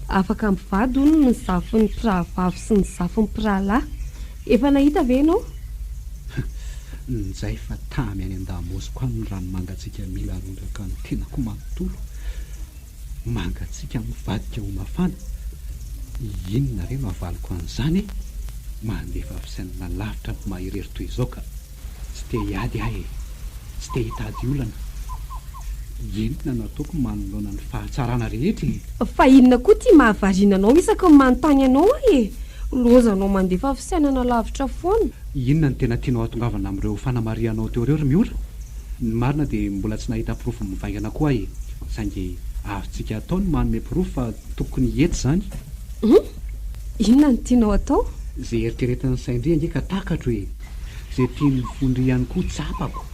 Afaka mivady hono ny zafon'ny mpirahavavy sy ny zafon'ny mpirahalahy. Efa nahita ve ianao? Nizay fa tamy any an-damosiko any ny rano mangatsika mila rondraka ny tenako manontolo. Mangatsika mivadika ho mafana. Inona re no avaliko an'izany e? Mandefa fisainana lavitra maherery toy izao ka tsy te hiady ahy e. Tsy te hitady olana. Inona no ataoko manoloana ny fahatsarana rehetra e? Fa inona koa ty mahavariana anao isaka ny manontany anao e? Lozanao mandefa fisainana lavitra foana. Inona ny tena tianao atongavana amin'ireo fanamarianao teo ireo ry miora? Ny marina dia mbola tsy nahita porofo mivaingana koa e. Saingy avitsika atao ny manome porofo fa tokony hety zany. Inona ny tianao atao? Izay eritreretin'ny saindry ange ka takatro e. Izay tiany fondry ihany koa tsapako.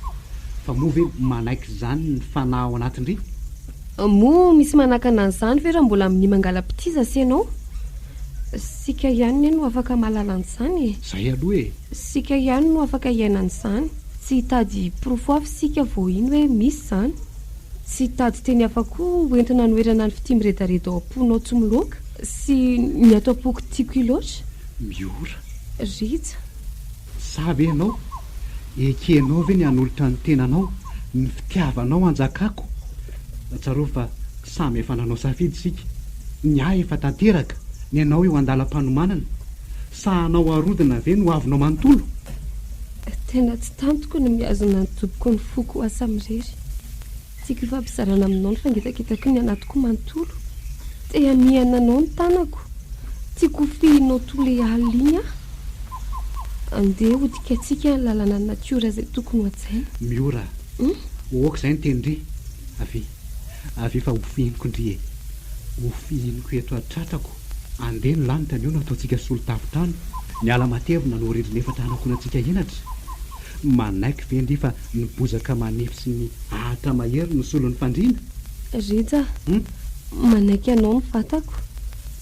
Fa moa ve manaiky izany ny fanahy ao anatindry? Moa misy manakana an'izany ve raha mbola amin'ny mangalam-pitiza sy ianao? Sika ihany no afaka mahalala an'izany e. Zay aloha e. Sika ihany no afaka hiainan'izany. Tsy hitady porofo avy sika vao iny hoe misy zany. Tsy hitady teny hafa koa hoentina noerana ny fitimiredareda ao am-ponao tsy miloaka sy ny ato am-poko tiako iloatra. Miora. Rita. Sa ve ianao? Ekenao ve ny hanolotra ny tenanao, ny fitiavanao anjakako? Tsarao fa samy efa nanao safidy sika. Ny ahy efa tanteraka, ny anao eo andalam-panomanana. Sa anao arodina ve no avinao manontolo? Tena tsy tantoko ny miazona ny toboko ny foko asa mirery. Tiako ifampizarana aminao ny fangetaketako ny anatiko manontolo. Te hamiana anao ny tanako. Tiako fihinao tole aliny aho. Andeha hodika antsika ny lalana ny natiora izay tokony ho atsaina. Miora. Oaka izay ny tenindry. Avy fa hofihiniko indry e. Hofihiniko eto atratrako. Andeha ny lanitra ny eo no ataontsika solon-tavitrano. Ny ala matevina no rindrina efa tanakonantsika henatra. Manaiky ve indry fa ny bozaka manefy sy ny ahatra mahery no solon'ny fandriana? Rita, manaiky anao ny fatako.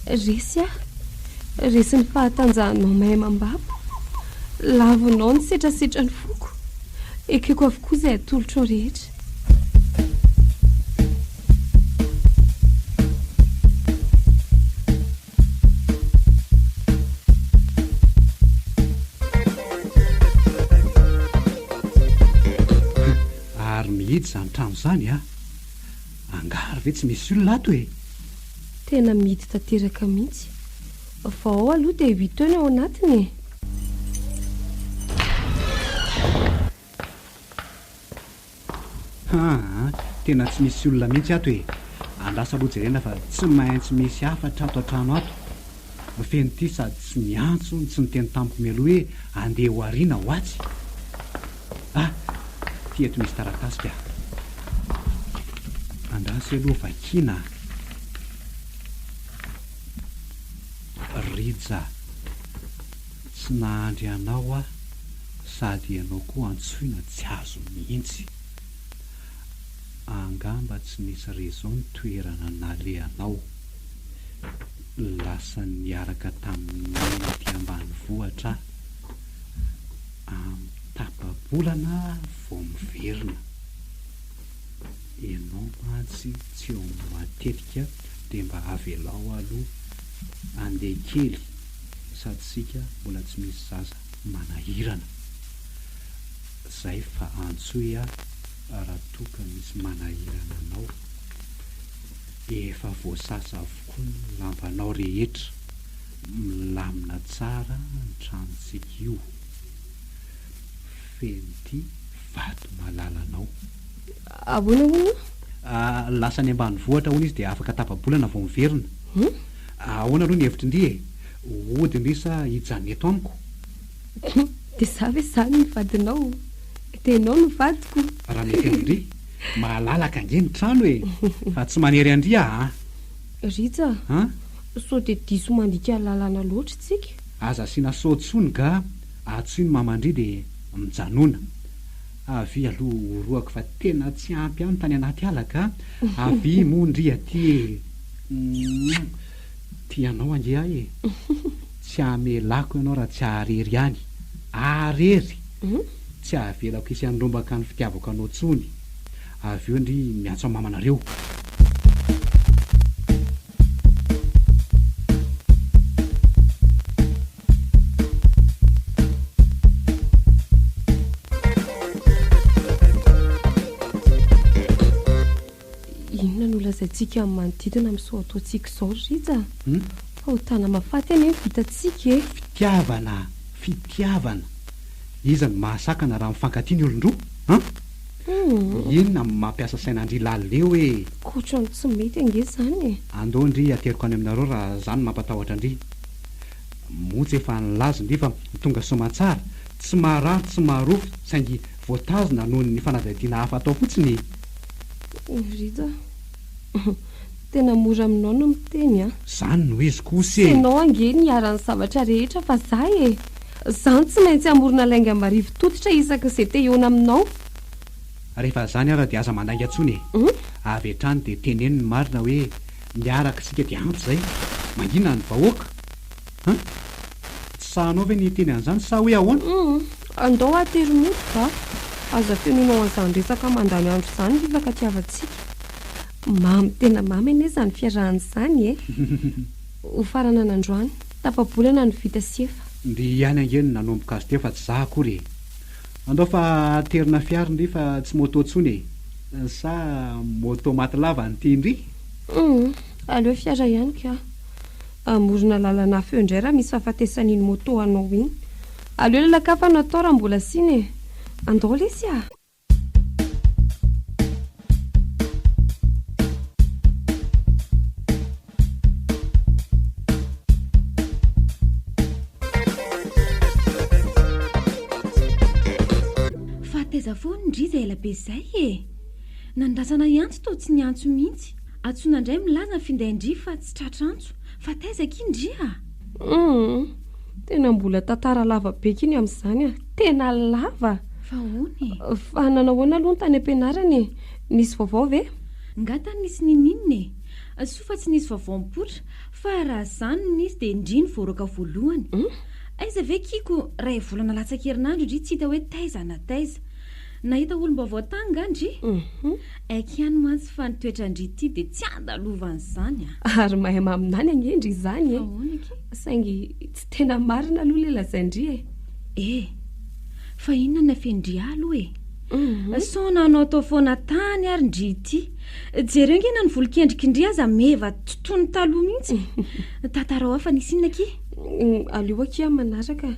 Resy aho. Resy ny fahatanjahanao mahay mambabo. Lavinao ny setrasetra ny foko. Ekeko avokoa izay atolotra ao rehetra. mihitsy zany trano zany a angary ve tsy misy olona ato e tena mity tanteraka mihitsy fa ao aloha dia 8 taona ao anatiny tena tsy misy olona mihitsy ato e andasa aloha jerena fa tsy maintsy misy afatra ato an-trano ato feno ty sady tsy miantso tsy niteny tamiko mialoha hoe andeha ho ariana ho atsy ty eto misy taratasika andasy aloha vakina rija tsy nahandry anao a sady ianao koa antsoina tsy azo mihitsy angamba tsy nisy raison ny toerana nale anao lasa niaraka tamin'ny ty ambany vohatra tapabolana vao miverina ianao mantsy tsy eo matetika dia mba avelao aloha andeha kely sady sika mbola tsy misy zaza manahirana zay fa antsoy a raha toka misy manahirana anao efa voasasa avokoa ny lampanao rehetra milamina tsara ny tranontsika io feno ty vato malalanao ahoana hoana lasa ny ambany vohatra hoana izy dia afaka tapabolana vao miverina ahoana aloha ny hevitry ndry e ody ndrisa hijany eto amiko dia za ve zany ny vadinao tenao ny vadiko raha mety andry mahalalaka ange ny trano e fa tsy manery andry rija so dia diso mandika lalana loatra tsika aza asiana sotsony ka atsoiny mamandry dia mijanona avy aloha oroako fa tena tsy ampy any tany anaty alaka avy mondry aty tianao ange ahy e tsy amelako ianao raha tsy aharery any arery tsy ahavelako isy anrombaka ny fitiavako anao tsony avy eo ndry miantso amin'ny mamanareo inona no lazaintsika amin'ny manodidina amin'izao ataontsika izao rija fa ho tana mafaty any vitantsika e fitiavana iza ny mahasakana raha mifankatiany olon-droa inona mampiasa sainandry laleo e koatra ny tsy mety ange zany e andao ndry ateriko any aminareo raha zany mampatahotra ndry motsy efa nylazo ndry fa tonga somatsara tsy maharary tsy maharofy saingy voatazona noho ny fanadadiana hafa atao fotsiny rija tena mora aminao no miteny zany no izy kosa e enao ange niarany zavatra rehetra fa za e zany tsy maintsy amorona lainga marivo tototra isaka izay te eona aminao rehefa zany ara dia aza mandainga atsony e avy hatrany dia teneny ny marina hoe miaraka sika dia ampy zay manginona ny vahoaka tsy sahanao ve ny teny an'izany sa hoe ahoana andao aterimody va aza fenonao an'izany resaka mandany andro zany rivaka tiavantsika mamy tena mamy ane zany fiarahany zany e ho farana n'androany tapabolana ny vita siefa ndry ihany angeny nanomboka azy teo fa tsy za akory e andao fa terina fiary ndry fa tsy moto ntsony e sa moto maty lava ny ty ndry aleo fiara ihany ka amorona lalana feo indray raha misy fahafatesan'iny moto anao iny aleo lalakafa natao raha mbola siny e andao lesy teza foany ndriza elabe zay e nandrasana iantso tao tsy niantso mihitsy atsonandray milaza ny findaindry fa tsy tratrantso fa taizaka indria tena mbola tantara lava beka iny amin'izany tena lava fa ony fa nanao aloha ny tany am-pianarany nisy vaovao ve ngata nisy ninininy e so fa tsy nisy vaovao mipotra fa raha zany nisy dia indriny voaroaka voalohany aiza ve kiko ray volana latsa-kerinandro indry tsy hita hoe taiza na taiza nahita olom-baovao tanga ndry aiky ihany mantsy fa nitoetrandry ity dia tsy andalovanyzany ary mahay maminany angendry izany saingy tsy tena marina aloha le lazaindry fa inona na fendry aloha e Sona anao atao foana tany ary ndrity. Jereo ngena ny volokendrikindry aza meva totoy ny taloha mihitsy. Tantara ao fa nisy inona aky? Aleo aky manaraka.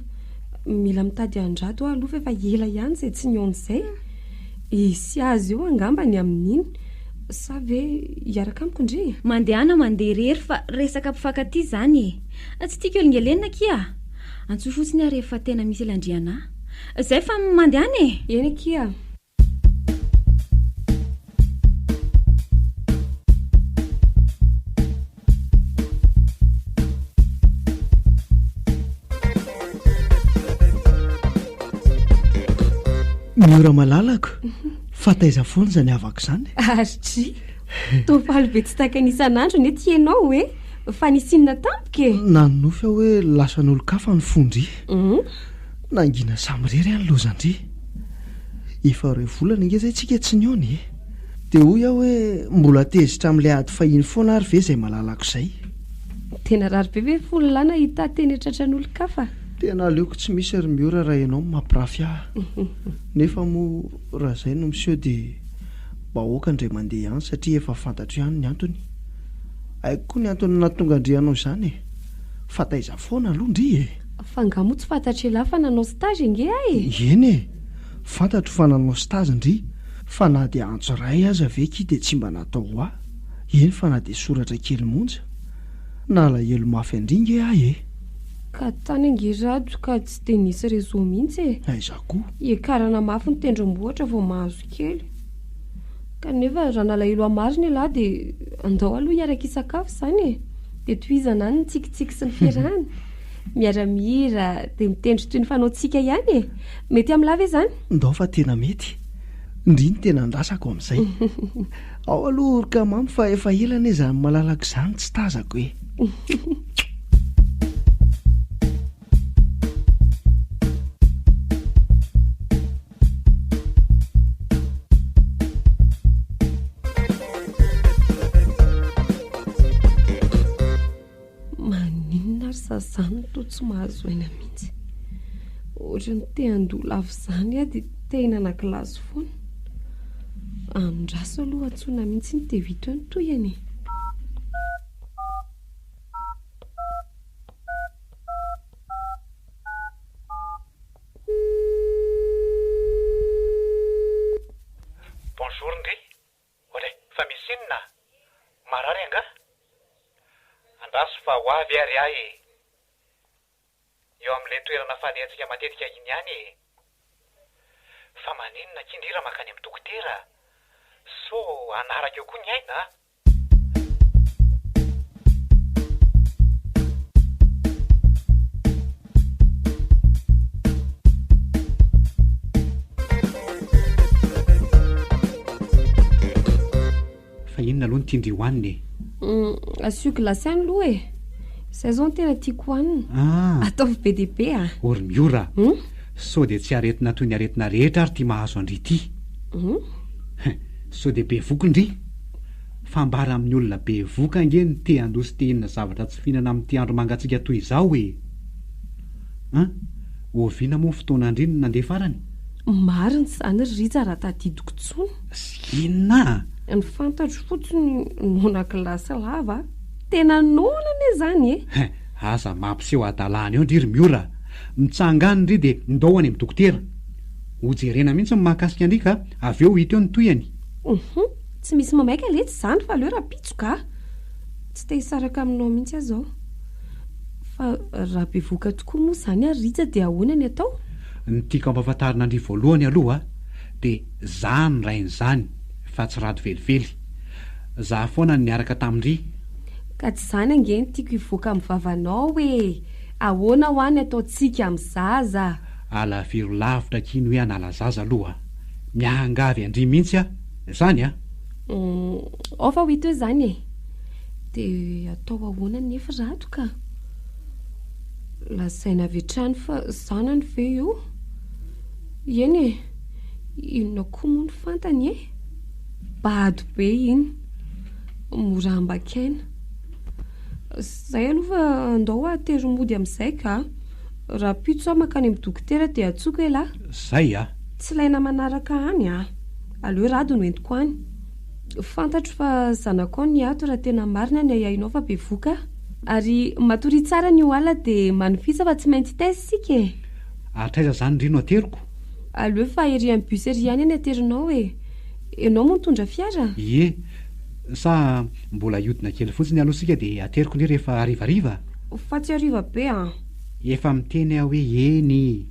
Mila mitady andrato aloha efa ela ihany izay tsy nihaona izay. Isy azy eo angambany amin'iny. Sa ve hiaraka amiko ndry? Mandehana mandeha rery fa resaka mpifankaty zany e. Tsy tiako elingelenina aky a. Antsoa fotsiny ary rehefa tena misy elandriana. Zay fa mandehana e. Eny aky a. Miora malalako. Fataiza foana zany avako zany. Aritry. Tofaly be tsy taka n'isan'andro ny ety ianao hoe. Fa nisy inona tampoka e? Nanofy aho hoe lasan'olo-kafa ny fondry. Nangina samirery any lozandry. Efa ray volana nge zay tsika tsy nihaona e. Dia hoy aho hoe mbola tezitra amin'ilay ady fahiny foana ary ve izay malalako izay. Tena rary be ve folo lana hita teny tratran'olo-kafa? Tena aleoko tsy misy ary miora raha ianao mampirafy ahy. Nefa moa raha izay no miseho dia bahoaka indray mandeha ihany satria efa fantatro ihany ny antony. Haiko koa ny antony nahatonga andrianao izany e. Fataiza foana aloha ndry e. Fa ngamo tsy fantatro ela fa nanao stage nge ahy. Eny e. Fantatro fa nanao stage ndry. Fa na dia antso ray aza ve ki dia tsy mba natao ahy. Eny fa na dia soratra kely monja. Na alahelo mafy andringe ahy e. Ka tany angirado ka tsy dia nisy réseau mihitsy e. Aiza koa. Ekarana mafy ny tendrombohitra vao mahazo kely. Kanefa raha nalahelo amariny lahy dia andao aloha hiaraka isakafo izany e. Dia tohizana any ny tsikitsiky sy ny fiarahana. Miaramira dia mitendry toy ny fanaontsika ihany e. Mety amin'ny lava izany? Ndao fa tena mety. Ndriny tena andrasako amin'izay. Ao aloha orika mamy fa efa elana izany malalaka izany tsy tazako e. Zany to tsy mahazo aina mihitsy. Ohatra ny te handola avy izany aho dia te hinana kilasy foana. Andraso aloha antsoina mihitsy ny te vito ny toyany. Bonjour ndry. Ore, fa misy inona? Marary anga? Andraso fa ho avy ary ahy. Eo amin'ilay toerana fandehantsika matetika iny ihany e. Fa maninona kindrira makany amin'ny dokotera. So anaraka eo koa ny aina. Fa inona aloha ny tindry hoaniny e? Asio glasy any aloha e. Izay zao ny tena tiako hoanina. Ataovy be dia be a. Ory miora. So dia tsy aretina toy ny aretina rehetra ary ty mahazo andry ity. So dia be voky ndry. Fambara amin'ny olona be voka nge ny te handosy te hinana zavatra tsy fihinana amin'ity andro mangatsika toy izao e. Oviana moa fotoana ndry no nandeha farany. Marina izany ry raha tadidiko tsony. Sy inona? Ny fantatro fotsiny nona kilasy lava. Tena nonana izany e. Aza mampiseho adalàna eo ndry miora. Mitsangany ndry dia ndohany amin'ny dokotera. Hojerena mihitsy ny mahakasika ndry ka avy eo hita eo ny toyany. Tsy misy mamaika letsy izany fa aleo raha pitsoka. Tsy te hisaraka aminao mihitsy aho zao. Fa raha be voka tokoa moa izany arija dia ahoana ny atao? Ny tiako ampahafantarina ndry voalohany aloha dia zany rain'izany fa tsy rado velively. Za foana niaraka tamindry. Ka tsy izany ange ny tiako hivoaka amin'ny vavanao e. Ahoana ho any ataontsika amin'ny zaza. Alaviro lavitra kiny hoe anala zaza aloha. Miangavy andry mihitsy a. Izany a. Ao fa ho hita hoe izany e. Dia atao ahoana nefa rato ka. Lasaina avy hatrany fa zanany ve io? Eny e. Inona koa moa ny fantany e? Bado be iny. Mora ambakaina. Zay aloha fa andao atery mody amin'izay ka. Raha pitso aho makany amin'ny dokotera dia atsoka ela. Zay a. tsy laina manaraka any aleo rado no entiko any. Fantatro fa zanako ny ato raha tena marina ny iainao fa be voka ary matory tsara ny oala dia manifisa fa tsy maintsy taiza sika e. Atraiza zany rino ateriko? Aleo fa ery amin'ny bus ery any aterinao e. Enao mo mitondra fiara? Ie, sa mbola iodina kely fotsiny aloha sika dia ateriko ny rehefa arivariva. Fa tsy ariva be Efa miteny aho hoe eny.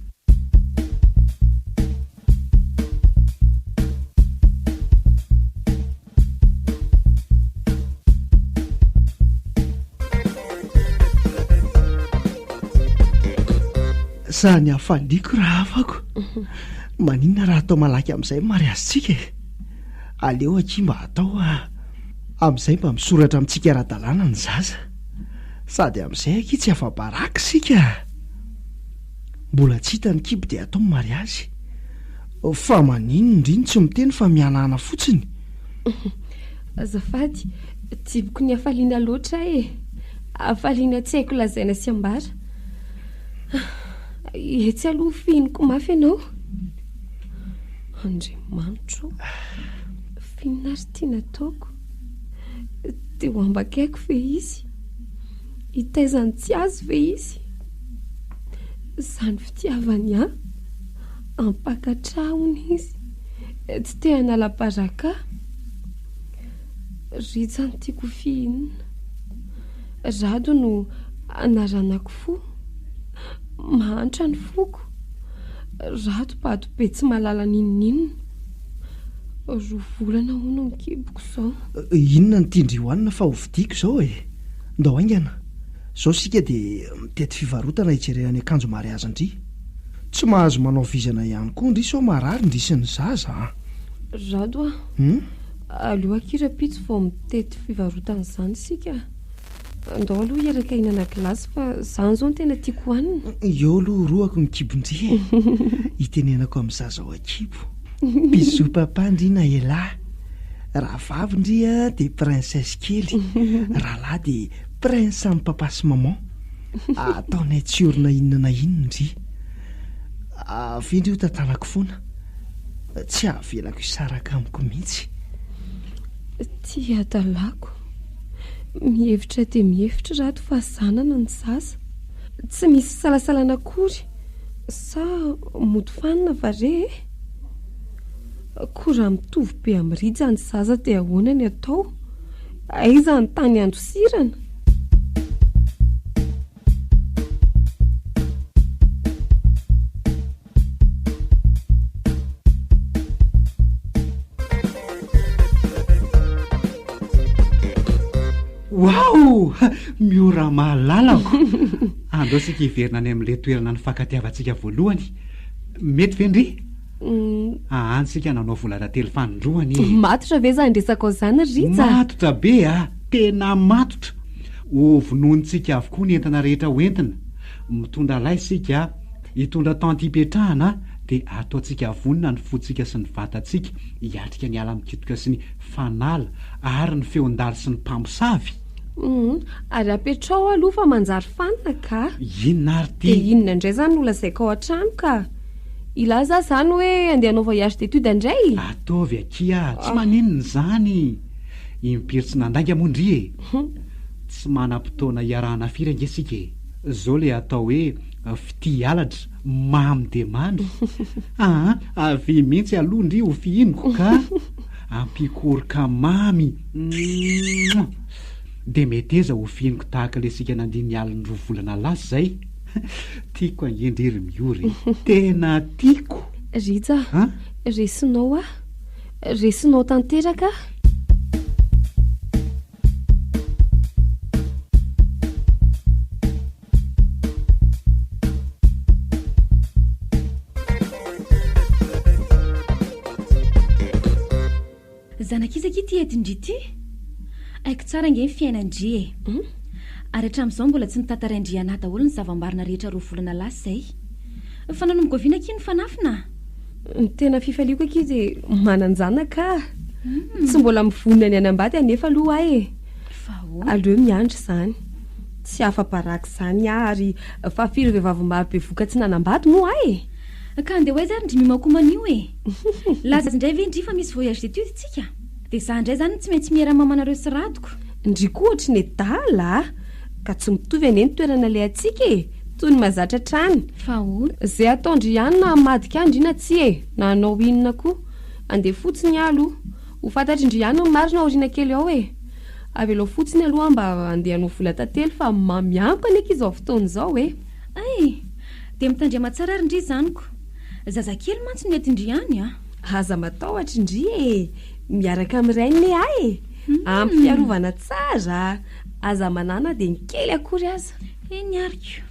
Sany afaliako raha afako. Maninona raha atao malaky amin'izay mariazitsika e. Aleo aky mba atao amin'izay mba misoratra amintsika ara-dalàna ny zaza. Sady amin'izay aky tsy afa-baraka sika. Mbola tsy hita ny kibo dia atao mariazy. Fa maninona indriny tsy miteny fa mianahana fotsiny. Azafady, tsiboko ny afaliana loatra e. Afaliana tsy haiko lazaina sy ambara. Etsy aloha fihiniko mafy ianao. Andriamanitro, finaritra ity nataoko dia ho ambakaiko ve izy? Hitaizany tsy azy ve izy? Izany fitiavany ampakatrahony izy tsy te hanala-baraka. Ritsany tiako fihinana. Rado no anaranako fo. Mahantra ny foko. Rado pato be tsy malala ninon'inona. Roa volana hono mikiboko izao. Inona ny tindry hoanina fa hovidiako izao e. Ndao aingana. Izao sika dia mitety fivarotana hijerena akanjo mariazandry. Tsy mahazo manao vizana ihany koa ndry sao marary ndrisiny zaza. Rado aleo akira-pitsy vao mitety fivarotana izany sika. Andao aloha hiaraka hinana gilasy fa izany izao no tena tiako hohanina. Eo aloha roako ny kibondry e. Hitenenako amin'ny zaza ao akibo. Bisou papa ndry na elahy. Raha vavy ndry dia princesse kely. Raha lahy dia prince amin'ny papa sy maman. Ataonay tsy orina inona na inona ndry. Avy ndry ho tantanako foana. Tsy ahavelako hisaraka amiko mihitsy. Ty adalako. Mihevitra dia mihevitra rato fa zanana ny zaza. Tsy misy salasalana akory. Sa mody fanina vare e. Koa mitovy be amin'irija ny zaza dia ahoana ny atao? Aiza ny tany andosirana? Wow! Miora mahalalako. Andao sika hiverina any amin'ilay toerana ny fankatiavantsika voalohany. Mety ve ndry? Antsika nanao volana telo fanondroany. Matotra ve zany resaka ao izany Rija? Matotra be tena matotra. Ovonontsika avokoa ny entana rehetra hoentina. Mitondra lay sika, hitondra tanty hipetrahana dia ataontsika vonina ny fotsika sy ny vatantsika hiatrika ny ala mikitoka sy ny fanala ary ny feon-dary sy ny mpamosavy. Ary apetrao aloha fa manjary fanina ka. Inona ary ty? Dia inona indray zany no lazaiko ao an-trano ka? Ilaza zany hoe andeha hanao voyage d'étude indray? Ataovy akia, tsy maninona zany. Impiry tsy nandanga mondry e. Tsy manam-potoana hiarahana firy angesika e. Zao le atao hoe fity halatra mamy dia mamy. Avy mihitsy aloha ndry ho fihiniko ka. Ampikoroka mamy. Dia meteza ho fihiniko tahaka le sika nandiny aliny roa volana lasa zay. Tiako angendrery miory. Tena tiako. Rija, resinao resinao tanteraka. Zanakizaki ty edindry ty. Aiko tsara nge fiainandry e. Ary hatramin'izao mbola tsy nitantaraindry anahy daholo ny zava-marina rehetra roa volana lasa zay. Fa nanomboviana aky ny fanafina. Ny tena fifaliako aky dia mananjanaka. Tsy mbola mivonina ny anambady anefa aloha ahy e. Aleo miandry izany. Tsy afa-baraka izany ary fa firy vehivavy maro be voka tsy nanambady moa ahy e. ka andeha ho aiza ary ndry mimakoman'io e laza indray ve ndry fa misy voyage d'étude tsika dia za indray zany tsy maintsy miara-mamanareo sy radoko ndry koa ohatry ny dala ka tsy mitovy ane ny toerana le atsika e toy ny mazatra trany fa hono zay ataondry ihany na madika andry ina tsy e na anao inona koa andeha fotsiny alo ho fantatry ndry ihany ny marina aoriana kely ao e avelo fotsiny aloha mba andeha hanao vola tantely fa mamiampa aneky izao fotoana izao e ay dia mitandriama tsara ary ndry zaniko zazakely mantsy ny ety ndry any a aza matahotra ndry e miaraka amin'iray ne ay ampiarovana tsara aza manana dia ny kely akory aza eny ariko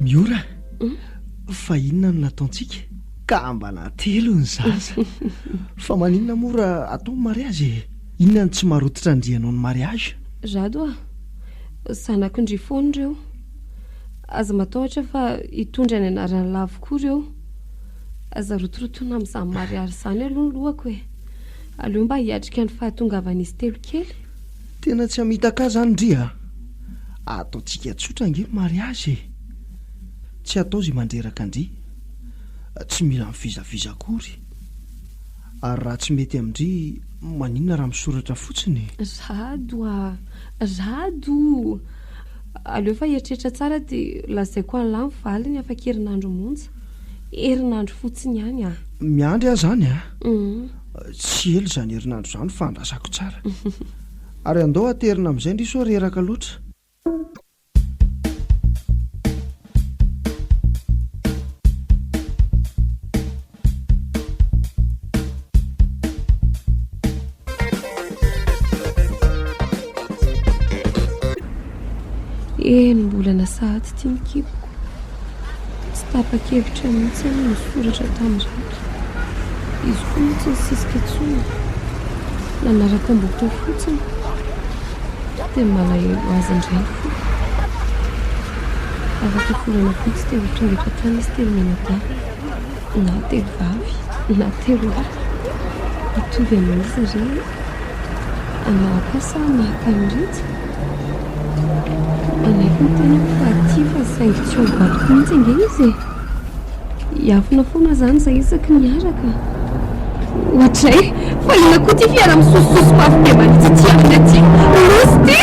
miora fa inona no nataontsika ka mbana telo ny zaza fa maninona mora atao ny mariazy e inona ny tsy marototra andrianao ny mariazy Rado zanako ndry foana ireo aza matahotra fa hitondra ny anarany lavokoa ireo aza rotorotona amin'izany mariazy izany aloha ny lohako e aleo mba hiatrika ny fahatongavan'izy telo kely tena tsy hamitaka zany ndry a ataontsika tsotra ange mariazy e tsy atao zay mandreraka andry tsy mila mivizaviza akory ary raha tsy mety amindry maninona raha misoratra fotsiny Rado aleo fa heritreritra tsara dia lazaiko an'lahy mivaliny afaka herinandro monja herinandro fotsiny ihany a miandry aho zany a tsy elo zany herinandro zany fandrasako tsara ary andao aterina amin'izay ndry so reraka loatra eny mbola nasahady tia mikipoko tsy tapa-kevitra mihitsy any misoratra tamin'irato izy koa mihitsy ny sisika tsony nanaraka ambotra fotsiny dia malahelo azy indray fo afaka folana fotsy dia ho tonga eto tany izy telo menadava na telo vavy na telo ary mitovy amin'izy ireny anahakasa mahakaniritsy anaiko ny tena fa aty fa saingy tsy hovatoko mihitsy ange izy e hiafina foana zany zay isaky miaraka ohatray fa ina koa ty fiara misososo mafy be manitsy ty amina ty losy ty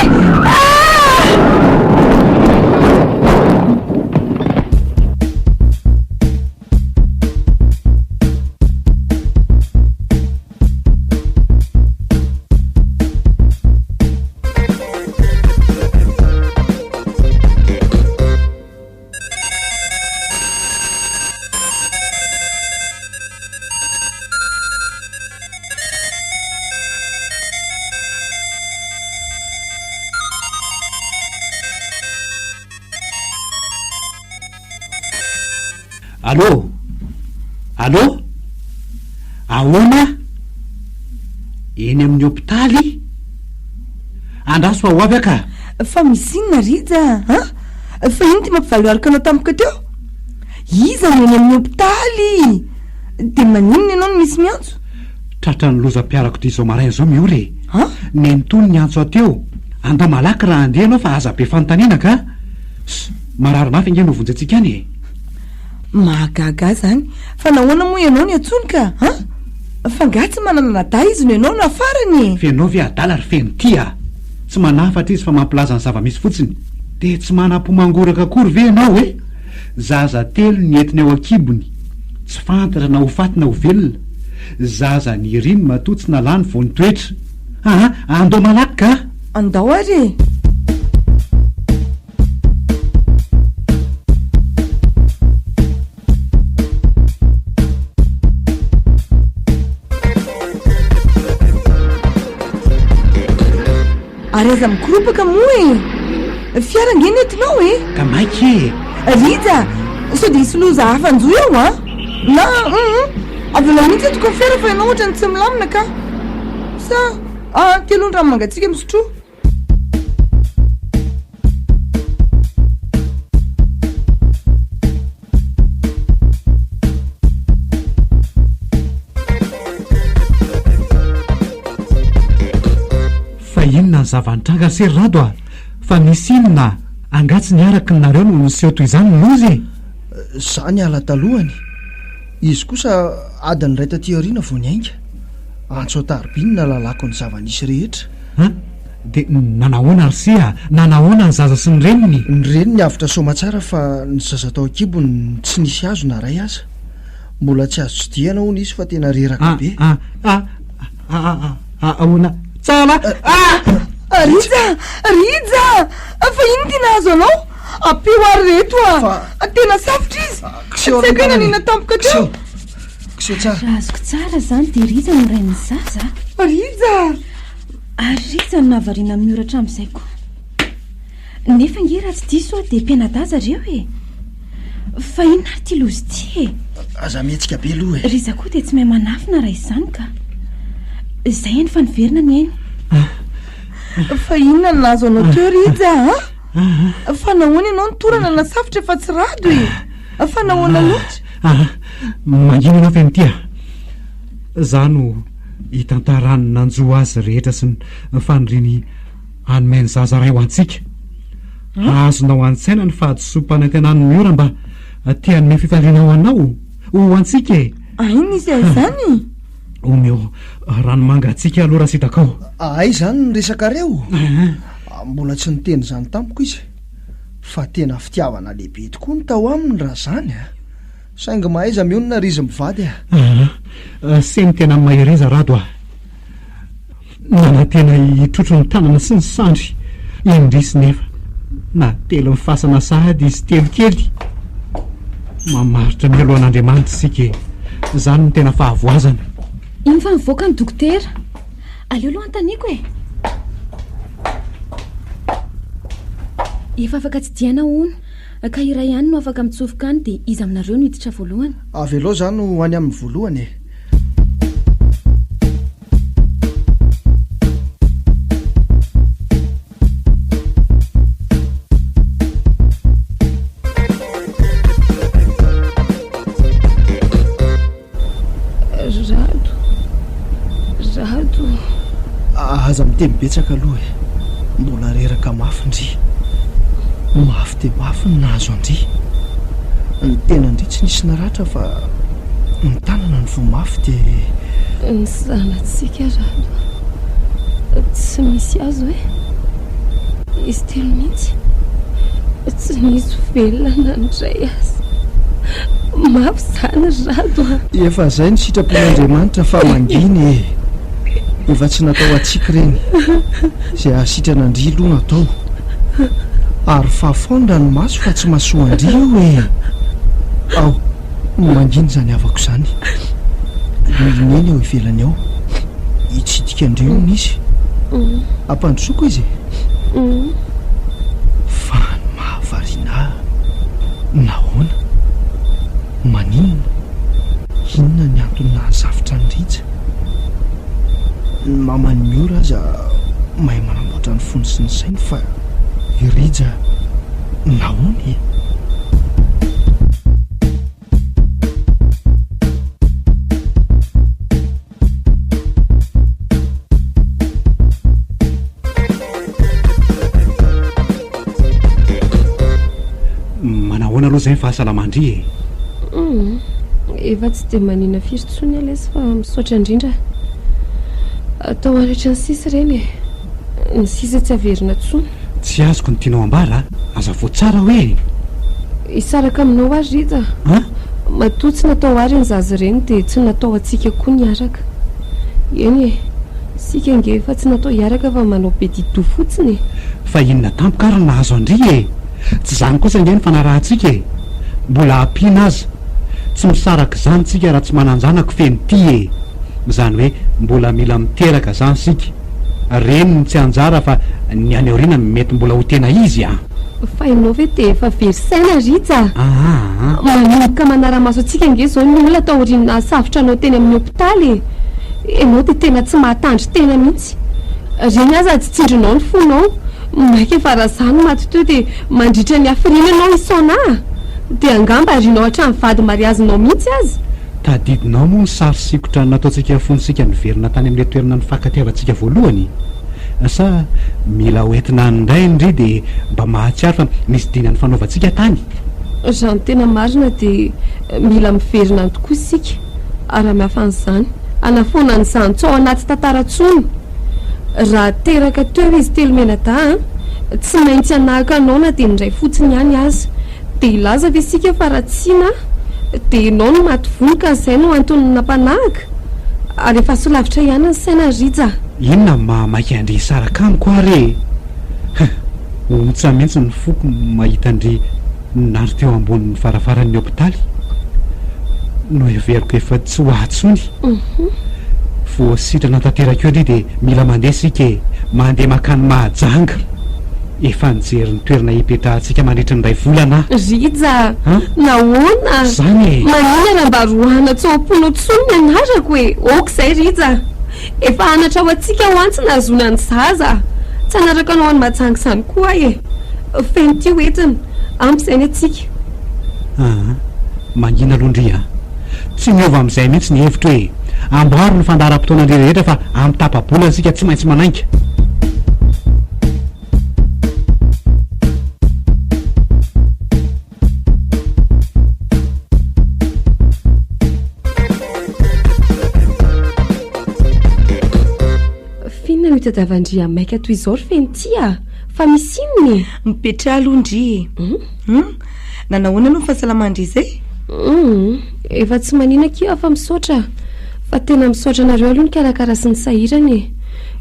Allô allô ahoana eny amin'ny hôpitaly andraso fa ho avy aka fa misy inona rija fa iny ty mampivaloaraka anao tampoka teo iza no eny amin'ny hôpitaly dia maninona ianao no misy miantso tratra ny loza-piarako ty izao maraina izao miory nentony ny antso ateo andao malaky raha andeha anao fa aza be fanontaniana ka marary mafy ange no vonjy-antsika any e mahagaga zany fa nahoana moa ianao ny antsony ka fa nga tsy manana nada izy no ianao no afarany fenao ve adala ry feno tya tsy manafatra izy fa mampilaza ny zava-misy fotsiny dia tsy manam-pomangoraka akory ve ianao e zaza telo ny entiny ao akibony tsy fantatra na ho faty na ho velona zaza ny riny matotsy na lany vao nytoetra andao malaky ka andao ary ary aza mikoropaka moa e fiara nge nentinao e ka maiky rija sao dia isy loza hafanjo eo na avela mihitsy etoko ny fiara fa ianao ohatra ny tsy milamina ka sa telo ny raha mangatsika misotroa zavanitranga sery rado a fa misy inona angatsy niaraky nareo no niseho toy izany lozy zany ala talohany izy kosa adiny ray taty ariana vo niainga antsoataribiny na lalako ny zavanisy rehetra dia nanahoana rysia nanahoana ny zaza sy ny reniny ny reniny avitra soma tsara fa ny zaza tao akibony tsy nisy azo na ray aza mbola tsy azo tsydiana hono izy fa tena reraka be ahoana tsara rija fa iny tena azo anao ampio ary reto a tena safotra izy sakena nina tampoka teo kiseo tsara raha azoko tsara zany dia rija no rain'ny zaza rija ary rija no nahavariana amin'ny oratra amin'izay koa nefa nge raha tsy diso dia mpianadaza reo e fa inona ary ty lozy ty aza mihetsika be aloha e riza koa dia tsy mahay manafina raha izany ka izay eny fa niverina ny ainy fa inona ny nazo anao teo rija fa nahoana ianao nitorana na safotra efa tsy rado e fa nahoana loatra mangino anao fe nitya za no hitantarany nanjo azy rehetra sy ny faniriny anomainy zaza ray ho antsika azonao an-tsaina ny fahadisompana tenany miora mba tianome fifaliana ho anao ho antsika e aina izy azany omeo ranomanga atsika aloha raha sitakao ay zany ny resaka reo mbola tsy niteny zany tampoko izy fa tena fitiavana lehibe tokoa ny tao aminy raha zany saingy mahaiza mionona rizy mivady seny tena mahireza rado nana tena hitrotro ny tanana sy ny sandry indrisy nefa na telo mifasana sahady izy telo kely mamaritra mialohan'andriamanitra sika zany no tena fahavoazana iny fa mivoaka ny dokotera aleo aloha antaniko e efa afaka tsy diana ona ka iray ihany no afaka mitsofoka any dia izy aminareo no hiditra voalohany avy aloha zany no ho any amin'ny voalohany e rado aza miteny betsaka aloha e mbola reraka mafy ndry mafy dia mafy ny nahazo andry ny tena ndry tsy nisy naratra fa ny tanana ny vo mafy dia ny zanatsika rado tsy misy azo e izy telo mihitsy tsy nisy velona nandray azy mafy zany rado efa zay ny sitrapon'andriamanitra fa manginy e efa tsy natao atsika reny izay ahasitrana andry aloha natao ary fahafondra ny maso fa tsy masoa andry io e ao manginy zany avako zany milineny eo ivelany ao hitsidika andreo ny izy ampandrosoko izy fa ny mahavariana nahoana maninona inona ny antony nahazavitra ny rija ny mamany miora aza mahay manamboatra ny fony sy ny sainy fa irija nahoana manahoana aloha zay ny fahasalamandry e efa tsy dia manina firy-tsony alesy fa misaotra indrindra atao arehetra ny sisy reny e ny sisa tsy averina tsony tsy azoko ny tianao ambara aza vo tsara hoe hisaraka aminao azy rija matoa tsy natao ary ny zazy reny dia tsy natao atsika koa niaraka eny e sika nge fa tsy natao hiaraka fa manao be dito fotsiny fa inona tampoka ary nahazo andry e tsy zany kosa nge ny fanarahantsika e mbola ampiana aza tsy misaraka zany tsika raha tsy mananjanako feny ty e zany hoe mbola mila miteraka zany sika reny ny tsy anjara fa ny any aoriana mety mbola ho tena izy fa ianao ve dia efa verisaina rija manomboka manara-maso atsika nge zao ny olona atao orinina savotra anao teny amin'ny hopitaly ianao dia tena tsy mahatandry tena mihitsy reny aza tsy tsindrinao ny fonao maika efa raha zany maty teo dia mandritra ny afirina anao isaona dia angamba rinao hatrany vady mariazinao mihitsy azy tadidinao moa ny sary sikotra nataontsika fonsika niverina tany amin'le toerana ny fankatiavantsika voalohany sa mila hoentina indray indray dia mba mahatsiaro fa misy dinany fanaovantsika tany. Zany tena marina dia mila miverina tokoa isika ary miafan'izany anafoana ny zantsao anaty tantara tsony. Raha teraka teo izy telomenada tsy maintsy anahaka anao na dia indray fotsiny ihany azy dia ilaza ve isika fa raha tsiana dia ianao no maty vonika izay no antony nampanahaka ary efa solavitra ihany ny saina rija. Inona mamaiky andry saraka amiko ary ontsa mihitsy ny foko mahita andry nary teo ambonin'ny farafaran'ny hopitaly no everiko efa tsy ho atsony. Voasitrana tanteraka eo indray dia mila mandeha sika mandeha makany mahajanga efa nijery ny toerana hipetrahantsika mandritra ny ray volana. Rija nahoana zany manina mba roana tsaoampono tsony ny anarako hoe okizay Rija efa anatra ao atsika ho antsy nazona ny zaza tsy anaraka anao any majanga izany koa feno ty hoentina amp'izay ny atsika. Mangina alohandry tsy miova amin'izay mihitsy ny hevitra hoe amboaro ny fandaharam-potoana rehetra fa amin'ny tapabola sika tsy maintsy manainga. Finna itadavandria maika toy izao ry fentia fa misy inony mipetra alohandry nanahoana no fahasalamandry izay efa tsy manina kio fa misaotra fa tena misaotra nareo aloha ny karakara sy ny sahirany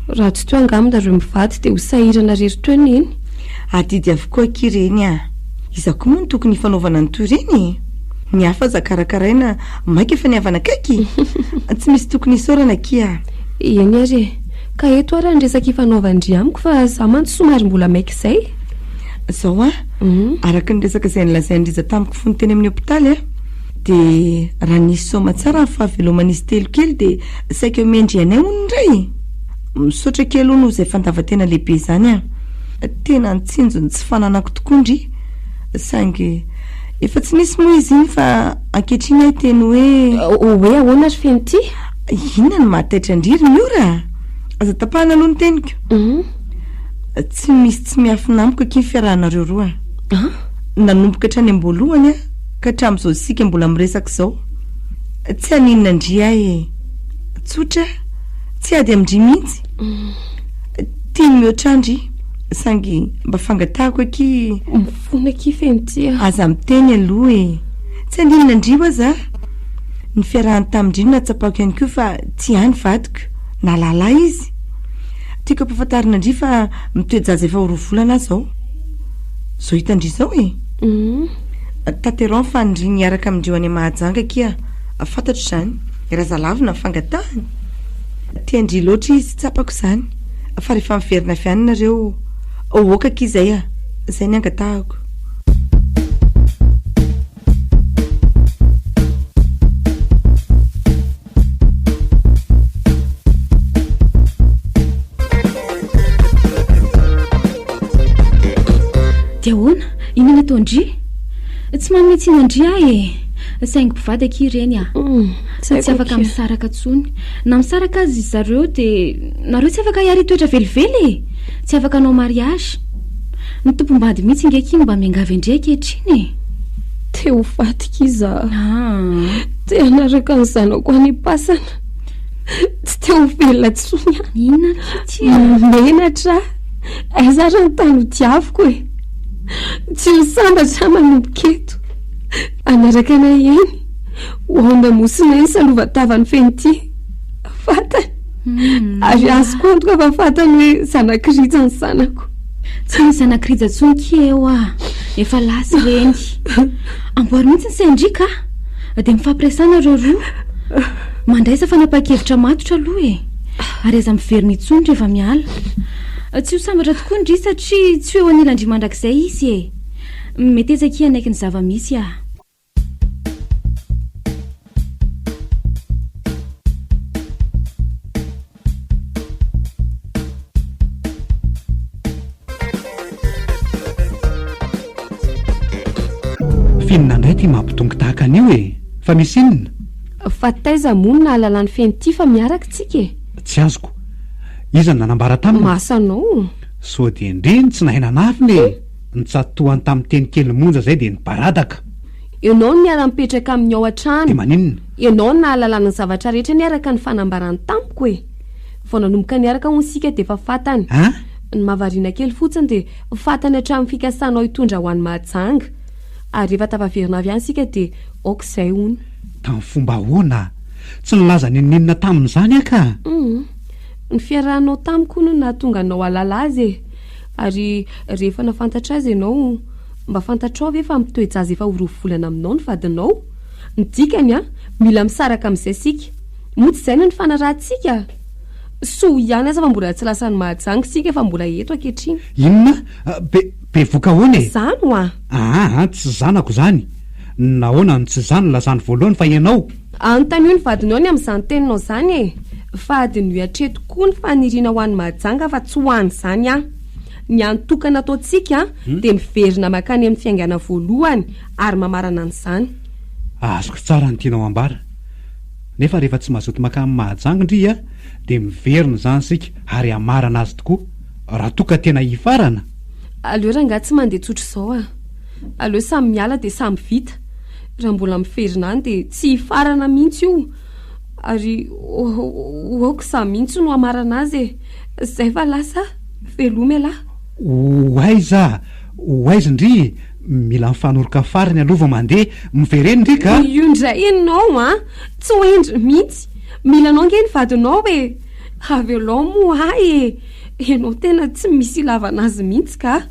raha tsy toa angaminareo mivady dia ho sahirana rery-teo eny adidy avokoa kireny iza koa moa ny tokony fanaovana ny toy ireny ny hafa za karakaraina maika efa niavana kaiky tsy misy tokony isaorana kia eny ary ka eto ary andresaka ifanaovandry amiko fa za mantsy somary mbola maika izay zao araka ny resaka izay nilazaindriza tamiko fony teny amin'ny hopitaly dia raha nisy soma tsara ny fahavelomanisy telo kely dia saika miendry anay hono indray misaotra kely hono izay fandavatena lehibe izany tena nitsinjony tsy fananako tokoa ndry saingy efa tsy nisy moa izy iny fa ankehitriny ay teny hoe ahoana ry fenty inona ny mahataitra ndriry miora aza tapahana aloha ny teniko tsy misy tsy miafina amiko aky ny fiarahanareo roa nanomboka hatrany amboalohany ka hatramin'izao sika mbola miresaka izao tsy haninona ndry ahy tsotra tsy ady amindry mihitsy tiany mihoatra andry sangy mba fangatahako aky mifona aky fentia aza miteny aloha tsy haninona ndry aza ny fiarahany tamindry natsapako ihany koa fa tsy hany vadiko na lalahy izy tiako ampafantarina ndry fa mitoejaza efa horovolana zao hitandry zao tateron fa ndry niaraka amindreo any mahajanga kia fantatro izany razalavina fangatahany tiandry loatra izy tsapako izany fa rehefa miverina fianinareo okaka izay izay ny angatahako. dia ahoana ino nataondry tsy mamitsiny andry saingy mpivady aky ireny tsy afaka misaraka tsony na misaraka azy zareo dia nareo tsy afaka hiary toetra velively tsy afaka anao mariage ny tompombady mihitsy ingeky mba miangavy indray ankehitriny te ho fatika iza te anaraka ny zanako any pasana tsy te ho velona tsony inona menatra aizara ny tany ho diaviko tsy misambatra manomboketo anaraka anay eny hoaona mosina eny salovatavany fenty fatany ary azo kontoka fa fatany hoe zanakirija ny sanako tsy misy zanakirija tsony keo efa lasy reny amboary mihitsy ny saindrika dia mifampiresana reo roa mandraisa fanapa-kevitra matotra aloha ary aza miverina itsony rehefa miala tsy ho sambatra tokoa ndry satria tsy hoe ho anilandry mandrakizay izy mety ezaky anaiky ny zava-misy finina indray ty mampitongo tahaka anio fa misy inona fa taiza monina alalany fenty fa miaraka tsika tsy azoko iza nanambara taminy masanao so de indreny tsy nahinanafiny nitsatohany tamin'ny teny kely monja zay de nibaradaka ianao niara-mipetraka amin'ny ao an-trano de maninona ianao nahalalana ny zavatra rehetra niaraka ny fanambarany tamiko e vao nanomboka niaraka ho sika de efa fatany ny mahavariana kely fotsiny de fatany hatramin'ny fikasanao hitondra ho an'ny mahajanga ary rehefa tafaverina avy any sika de okizay hony tamin'ny fomba ahoana tsy nilaza ninina tamin'izany aka ny fiarahanao tamiko no nahatonga anao alala azy e ary rehefa nafantatra azy ianao mba fantatrao ve fa mitoejazy efa orovo volana aminao ny vadinao ny dikany mila misaraka amin'izay sika moa tsy zay no ny fanarahantsika so ihany aza fa mbola tsy lasa ny mahajanga sika efa mbola eto ankehitriny inona be voka hoana e zany oa tsy zanako zany nahoana no tsy zany lazany voalohany fa ianao anontany io ny vadinao ny amin'izany teninao zany e fa adiny hatreto koa ny faniriana ho an'ny mahajanga fa tsy hoany zany ny antokana ataotsika de miverina makany amin'ny fiaingana voalohany ary mamarana an'izany azoko tsara ny tianao ambara nefa rehefa tsy mazoto maka amin'ny mahajanga indri de miverina zany sika ary amarana azy tokoa raha toka tena hifarana aleo raha nga tsy mandeha tsotra izao aleo samy miala de samy vita raha mbola miverina any de tsy hifarana mihitsy io ary oako sa mihitsy no amarana azy zay fa lasa velomy lahy oaiza ndry mila mifanoroka farany alova mandeha mivereny ndrika io indray enao tsy hoendry mihitsy mila anao nge ny vadinao e avy alao moa ianao tena tsy misy ilavana azy mihitsy ka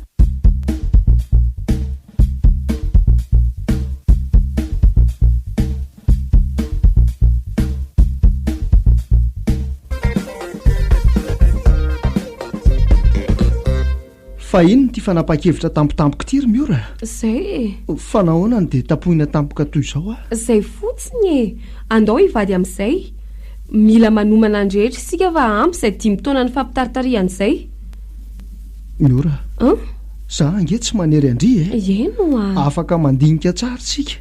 fa ino ty fanapa-kevitra tampotampoka tiry miora zay fanahoanany de tapohina tampoka toy izao zay fotsiny andao hivady amin'izay mila manomana andrehetra sika fa ampy zay 10 taona ny fampitaritarehan'izay miora za ange tsy manery andry eno afaka mandinika tsara sika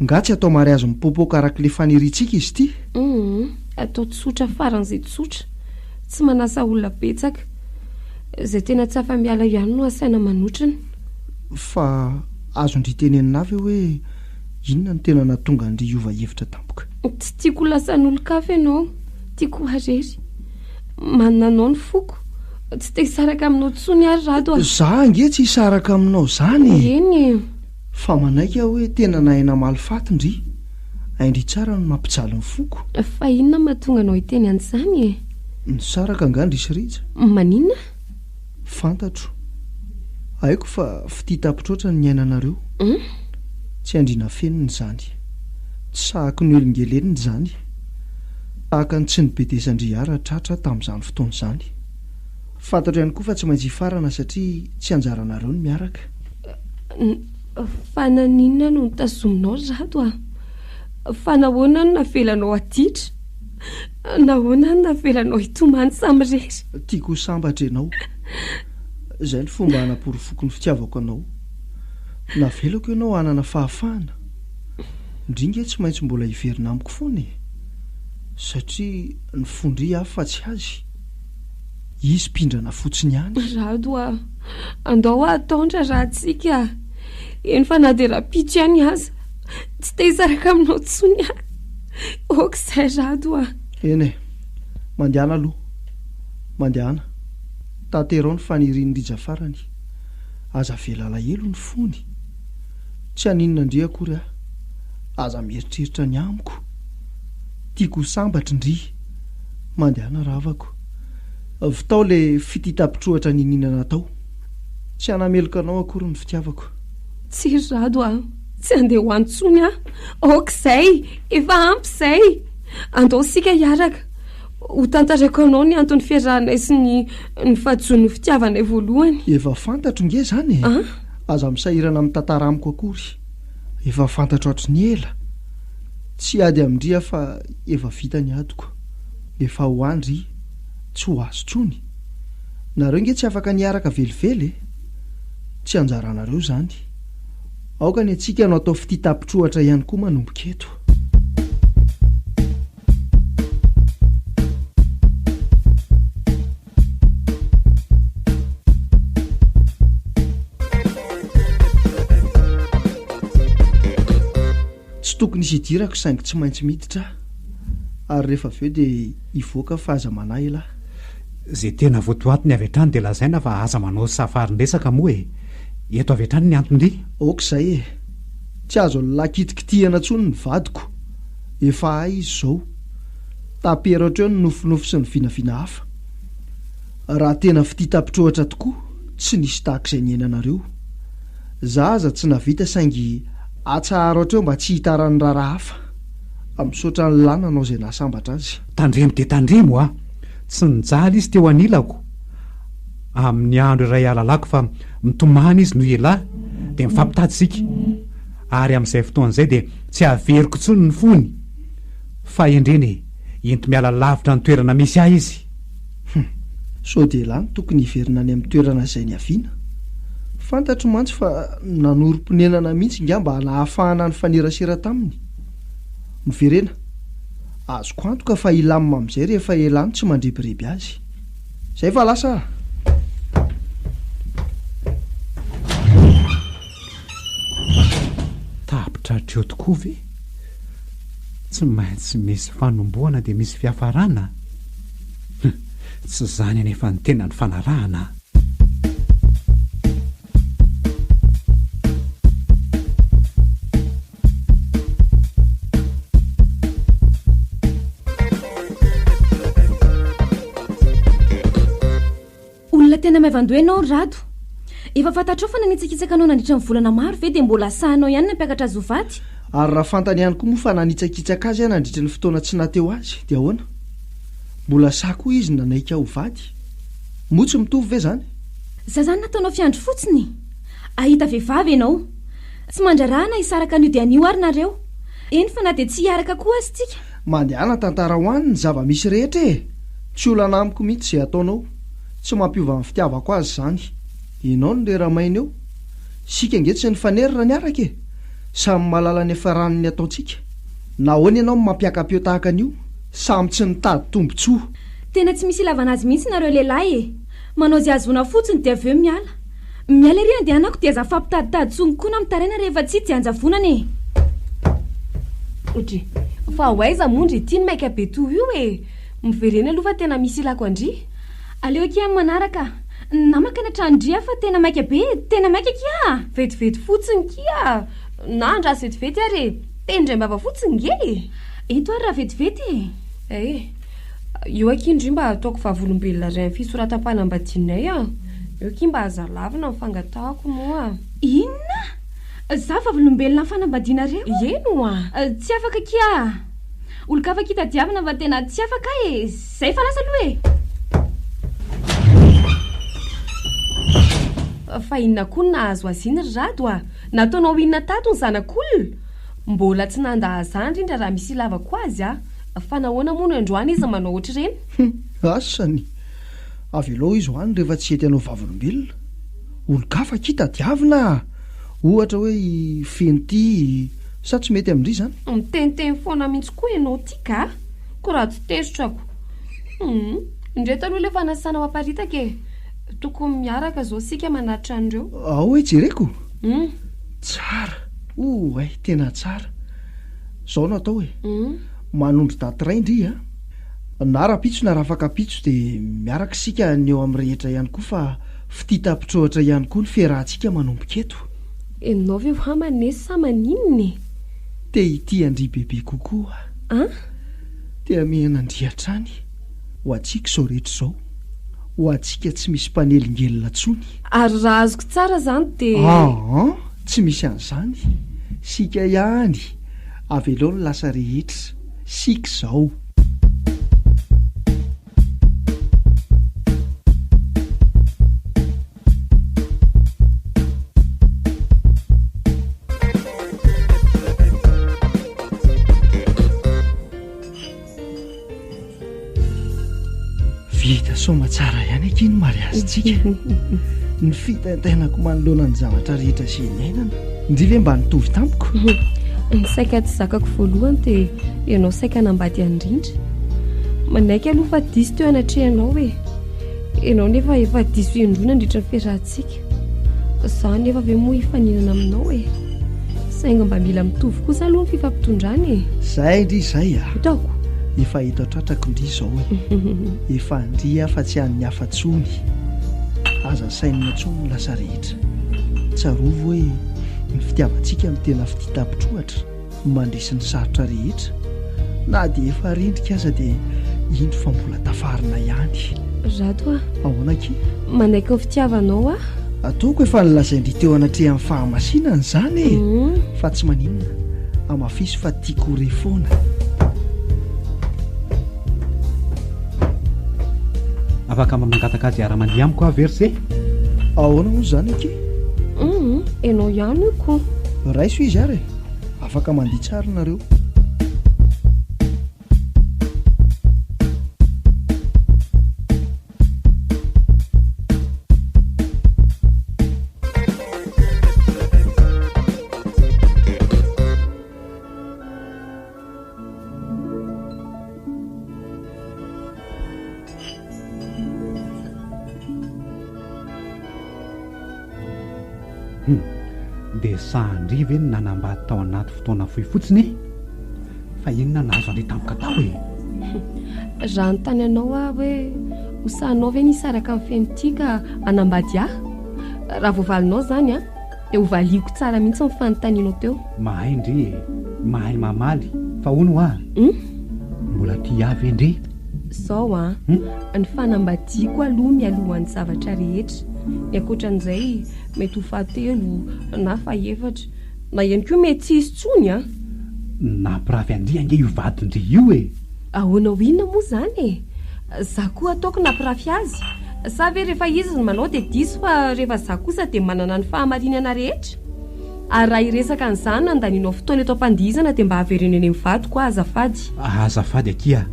nga tsy atao mary azo mipopoka arak'le faniritsika izy ty atao tsotra faran'izay tsotra tsy manasa olona betsaka zay tena tsy afa miala ihany no asaina manotriny fa azo ndry tenenina avy hoe inona ny tena natonga ndry iova hevitra tampoka tsy tiako lasan'olo-kafa ianao tiako harery mananao ny foko tsy te hisaraka aminao tsony ary rado za ange tsy hisaraka aminao zany eny fa manaika hoe tena nahaina malifaty ndry aindry tsara no mampijaly ny foko fa inona mahatonga anao hiteny an'izany ny saraka angandry isyritra maninona fantatro haiko fa FITIA TAPITR'OHATRA ny niainanareo tsy andrina feniny zany tsy sahako ny olongeleniny zany tahaka ny tsy nibedesandry ara tratra tamin'izany fotoana izany fantatro ihany koa fa tsy maintsy hifarana satria tsy anjaranareo ny miaraka fa naninona no nitazominao rado fa nahoana no navelanao atitra nahoana no navelanao hitomany samy rery tiako sambatra ianao zay ny fomba hanaporofoky ny fitiavako anao navelako ianao hanana fahafahana indringa tsy maintsy mbola hiverina amiko foana satria ny fondry ahy fa tsy azy izy mpindrana fotsiny ihany rado andao ataondra raha tsika eny fa na de rapitso ihany aza tsy te hisaraka aminao tsony okizay rado eny mandehana aloha mandehana tanterao ny faniriany rija farany aza vela alahelo ny fony tsy haninona indry akory aza mieritreritra ny amiko tiako sambatra indry mandehana ravako vitao le FITIA TAPITR'OHATRA NINIANA NATAO tsy hanameloka anao akory ny fitiavako tsy rado tsy andeha ho antsony okizay efa ampy zay andao sika hiaraka ho tantarako anao ny antony fiarahanay sy ny fahajon'ny fitiavanay voalohany efa fantatro nge zany aza misahirana amin'ny tantara amiko akory efa fantatro hatry ny ela tsy ady amindria fa efa vita ny adiko efa ho andry tsy ho azo tsony nareo nge tsy afaka niaraka velively tsy anjaranareo zany aoka ny atsika no atao FITIA TAPITR'OHATRA ihany koa manomboka eto tsy tokony izy idirako saingy tsy maintsy miditra ary rehefa aveo dia ivoaka fa aza manahy lahy. Zay tena voatoatiny avy hatrany dia lazaina fa aza manao safarin-desaka moa eto avy hatrany ny antondry. Okizay tsy azo lakitikitihana ntsony ny vadiko, efa hay izy zao tapera ohatreo ny nofinofo sy ny vinavina hafa. Raha tena fitia tapitr'ohatra tokoa tsy nisy tahak'izay ny ainanareo. Za aza tsy navita saingy atsahara ohatreo mba tsy hitarany rara hafa misaotra ny lana anao izay nahasambatra azy. Tandremo dia tandremo tsy nijaly izy teo anilako amin'ny andro iray alalako fa mitomany izy no elahy dia mifampitadysika ary amin'izay fotoan'izay dia tsy haveriko intsony ny fony fa endreny ento miala lavitra ny toerana misy ahy izy. So dia lany tokony hiverina any amin'ny toerana izay ny aviana. Fantatro mantsy fa nanorom-ponenana mihitsy nga mba nahafahana ny fanerasera taminy. Miverena azoko antoka fa ilamina amin'izay rehefa elany tsy mandrebireby azy. Zay fa lasa tapitra hatreo tokoa ve? Tsy maintsy misy fanomboana dia misy fiafarana. Tsy zany anefa ny tena ny fanarahana. Olona tena maivandoe ianao Rado. Efa fantatrao fa nanitsakitsaka anao nandritra ny volana maro ve dia mbola sahanao ihany nampiakatra zovady? Ary raha fantany ihany koa moa fa nanitsakitsaka azy nandritra ny fotoana tsy nateo azy dia ahoana? Mbola sa koa izy nanaika ho vady. Motsy mitovy ve zany? Za zany nataonao fiandro fotsiny. Ahita vehivavy ianao. Tsy mandrarahana hisaraka anio dia anio ary nareo. Eny fa na dia tsy hiaraka koa azy tsika. Mandehana tantara ho any ny zava-misy rehetra tsy olana amiko mihitsy izay ataonao. Tsy mampiova ny fitiavako azy zany. Ianao no lera maina eo. Sika nge tsy ny fanerina ny araka samy malala ny efa ranony ataontsika. Nahoana ianao mampiaka-peo tahaka an'io? Samy tsy nitady tombontsoa. Tena tsy misy ilavana azy mihitsy nareo lehilahy manao zay azona fotsiny dia aveo miala. Miala ery andehanako dia aza fampitaditady tsongokoana amin'ny taraina rehefa tsy tsy anjavonana Otry, fa hoaiza mondry ity ny maika be toy io miverena aloha fa tena misy ilako andry. Aleo kia manaraka. Namaka na trandria fa tena maika be, tena maika kia. Vetivety fotsiny kia. Na andra vetivety ary tendray mbava fotsiny nge. Eto ary raha vetivety io akindry mba ataoko vavolombelona ray amin'ny fisoratam-panambadianay io ki mba azalavina mifangatahako moa. Inona? Za vavolombelona amin'ny fanambadianareo? Eno tsy afaka kia. Olon-kafa kitadiavana fa tena tsy afaka zay fa lasa aloha fa inona koa nahazo aziny Rado nataonao inona tato ny zanak'olona? Mbola tsy nandahazany indra raha misy lavako azy fa nahoana moa no androany izy manao ohatr'ireny? Asany avelao izy hoany rehefa tsy hety anao vavolombelona. Olon-kafa kitadiavina ohatra hoe fenty sa tsy mety amin'indry zany? Miteniteny foana mihitsy koa ianao tika ko raha tsy tesotrako. Indray taloha ilay fanasana ao aparitaka tokony miaraka zao sika manatitra andreo. Hoe jereko? Tsara. Tena tsara. Zao no atao manondro datiray indry na raha-pitso na raha afaka-pitso dia miaraka sika ny eo amin'ny rehetra ihany koa fa fitia tapitr'ohatra ihany koa ny fiarahantsika manomboka eto. Enao ve ho manesy sa maninony? Te ity andry bebe kokoa. Te amehana andriatrany ho atsika zao rehetra zao. Ho atsika tsy misy mpanelin-gelona tsony. Ary raha azoko tsara zany dia tsy misy an'izany. Sika ihany avelao ny lasa rehetra. Sika zao. Vita soma tsara ihany akiny mariazintsika. Ny fitaitainako manoloana ny zavatra rehetra sy ny ainana. Ndry ve mba nitovy tampoko? Ny saika tsy zakako voalohany dia ianao saika nambady andrindra. Manaiky aloha fa diso teo anatrehanao ianao nefa efa diso indrona andritra ny fiarahantsika. Za nefa ve moa hifaninana aminao sainga mba mila mitovy kosa aloha ny fifampitondrany zay ndry zay a itaoko efa hita tratrako ndry zao e efa ndria fa tsy han'ny hafatsony aza sainina ntsony lasa rehetra tsarovo hoe ny fitiavantsika amin'ny tena FITIA TAPITR'OHATRA mandrisy ny sarotra rehetra na dia efa rindrika aza dia indro fa mbola tafarina ihany rato a ahoana ki manaiky ny fitiavanao a ataoko efa nilazaindry teo anatrehan'ny fahamasinana izany e fa tsy maninona amafiso fa tiako re foana afaka mamangataka azy ara-mandeha amiko a verse ahoana moa zany aky enao ihany ko raiso izy ary afaka mandeha tsara nareo dia sahandriva eny nanambady tao anaty fotoana fohy fotsiny fa inona nazo andre tampoka tao e raha nytany anao a hoe hosahanao ve nisaraka amin'ny fenity ka anambady ahy raha voavalinao zany a dia hovaliako tsara mihitsy nyfanontanianao teo mahay ndry e mahay mamaly fa ono a mbola ty avy ndry zao a ny fanambadiako aloha mialohan'ny zavatra rehetra ny akoatran'izay mety ho fahatelo na faefatra na ihany koa mety tsy izy tsony a nampirafy andry ange io vadindry io e ahoanao inona moa zany e za koa ataoko nampirafy azy sa ve rehefa izy ny manao dia diso fa rehefa za kosa dia manana ny fahamarinana rehetra ary raha iresaka an'izany nandanianao fotoana eto am-pandihizana dia mba havereneny amin'ny vady koa azafady akia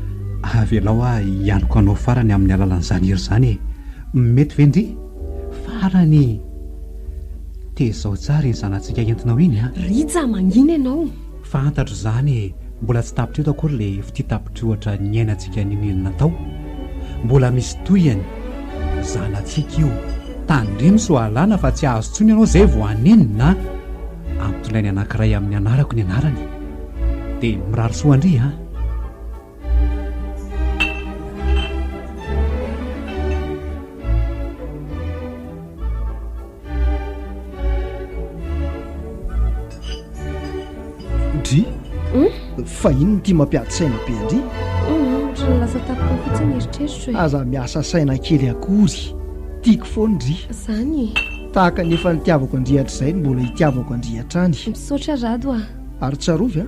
avelao a ianoko anao farany amin'ny alalan'izany hery zany e mety vendry farany tezao tsara iny zanantsika entinao iny a rija mangina ianao fantatro zany mbola tsy tapitra eto akory le FITIA TAPITR'OHATRA niainantsika ninenina natao mbola misy toyany zanantsika io tandrimy so alana fa tsy azo tsony ianao zay vo anenina ampitolainy anankiray amin'ny anarako ny anarany dia mirary soa andry a dry fa ino ny tia mampiady saina be andry lasa tapiko fotsiny eritreritro aza miasa saina kely akory tiako foany dry zany tahaka nefa nitiavako andrihatra izay ny mbola hitiavako andrihatra any misaotra rado a ary tsarovy a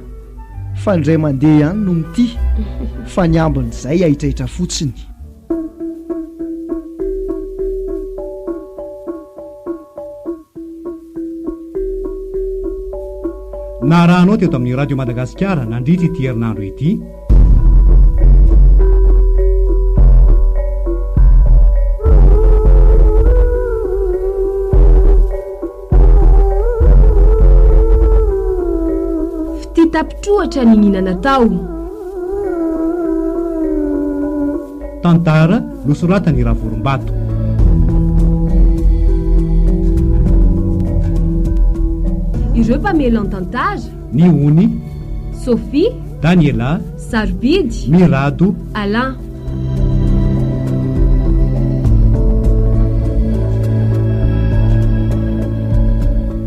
fa ndray mandeha ihany no mity fa ny ambin'izay ahitrahitra fotsiny na rahanao teto amin'ny radio Madagasikara nandritra ity herinandro ity FITIA TAPITR'OHATRA NINIANA NATAO Tantara nosoratan'i RAVOROMBATO ireo mpamely Tantara ny ony Sophie Daniela Sarobidy Mirado Alain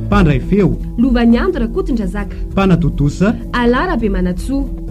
Mpandray feo Lovaniando RAKOTONDRAZAKA Mpanatontosa Alain RABEMANANTSOA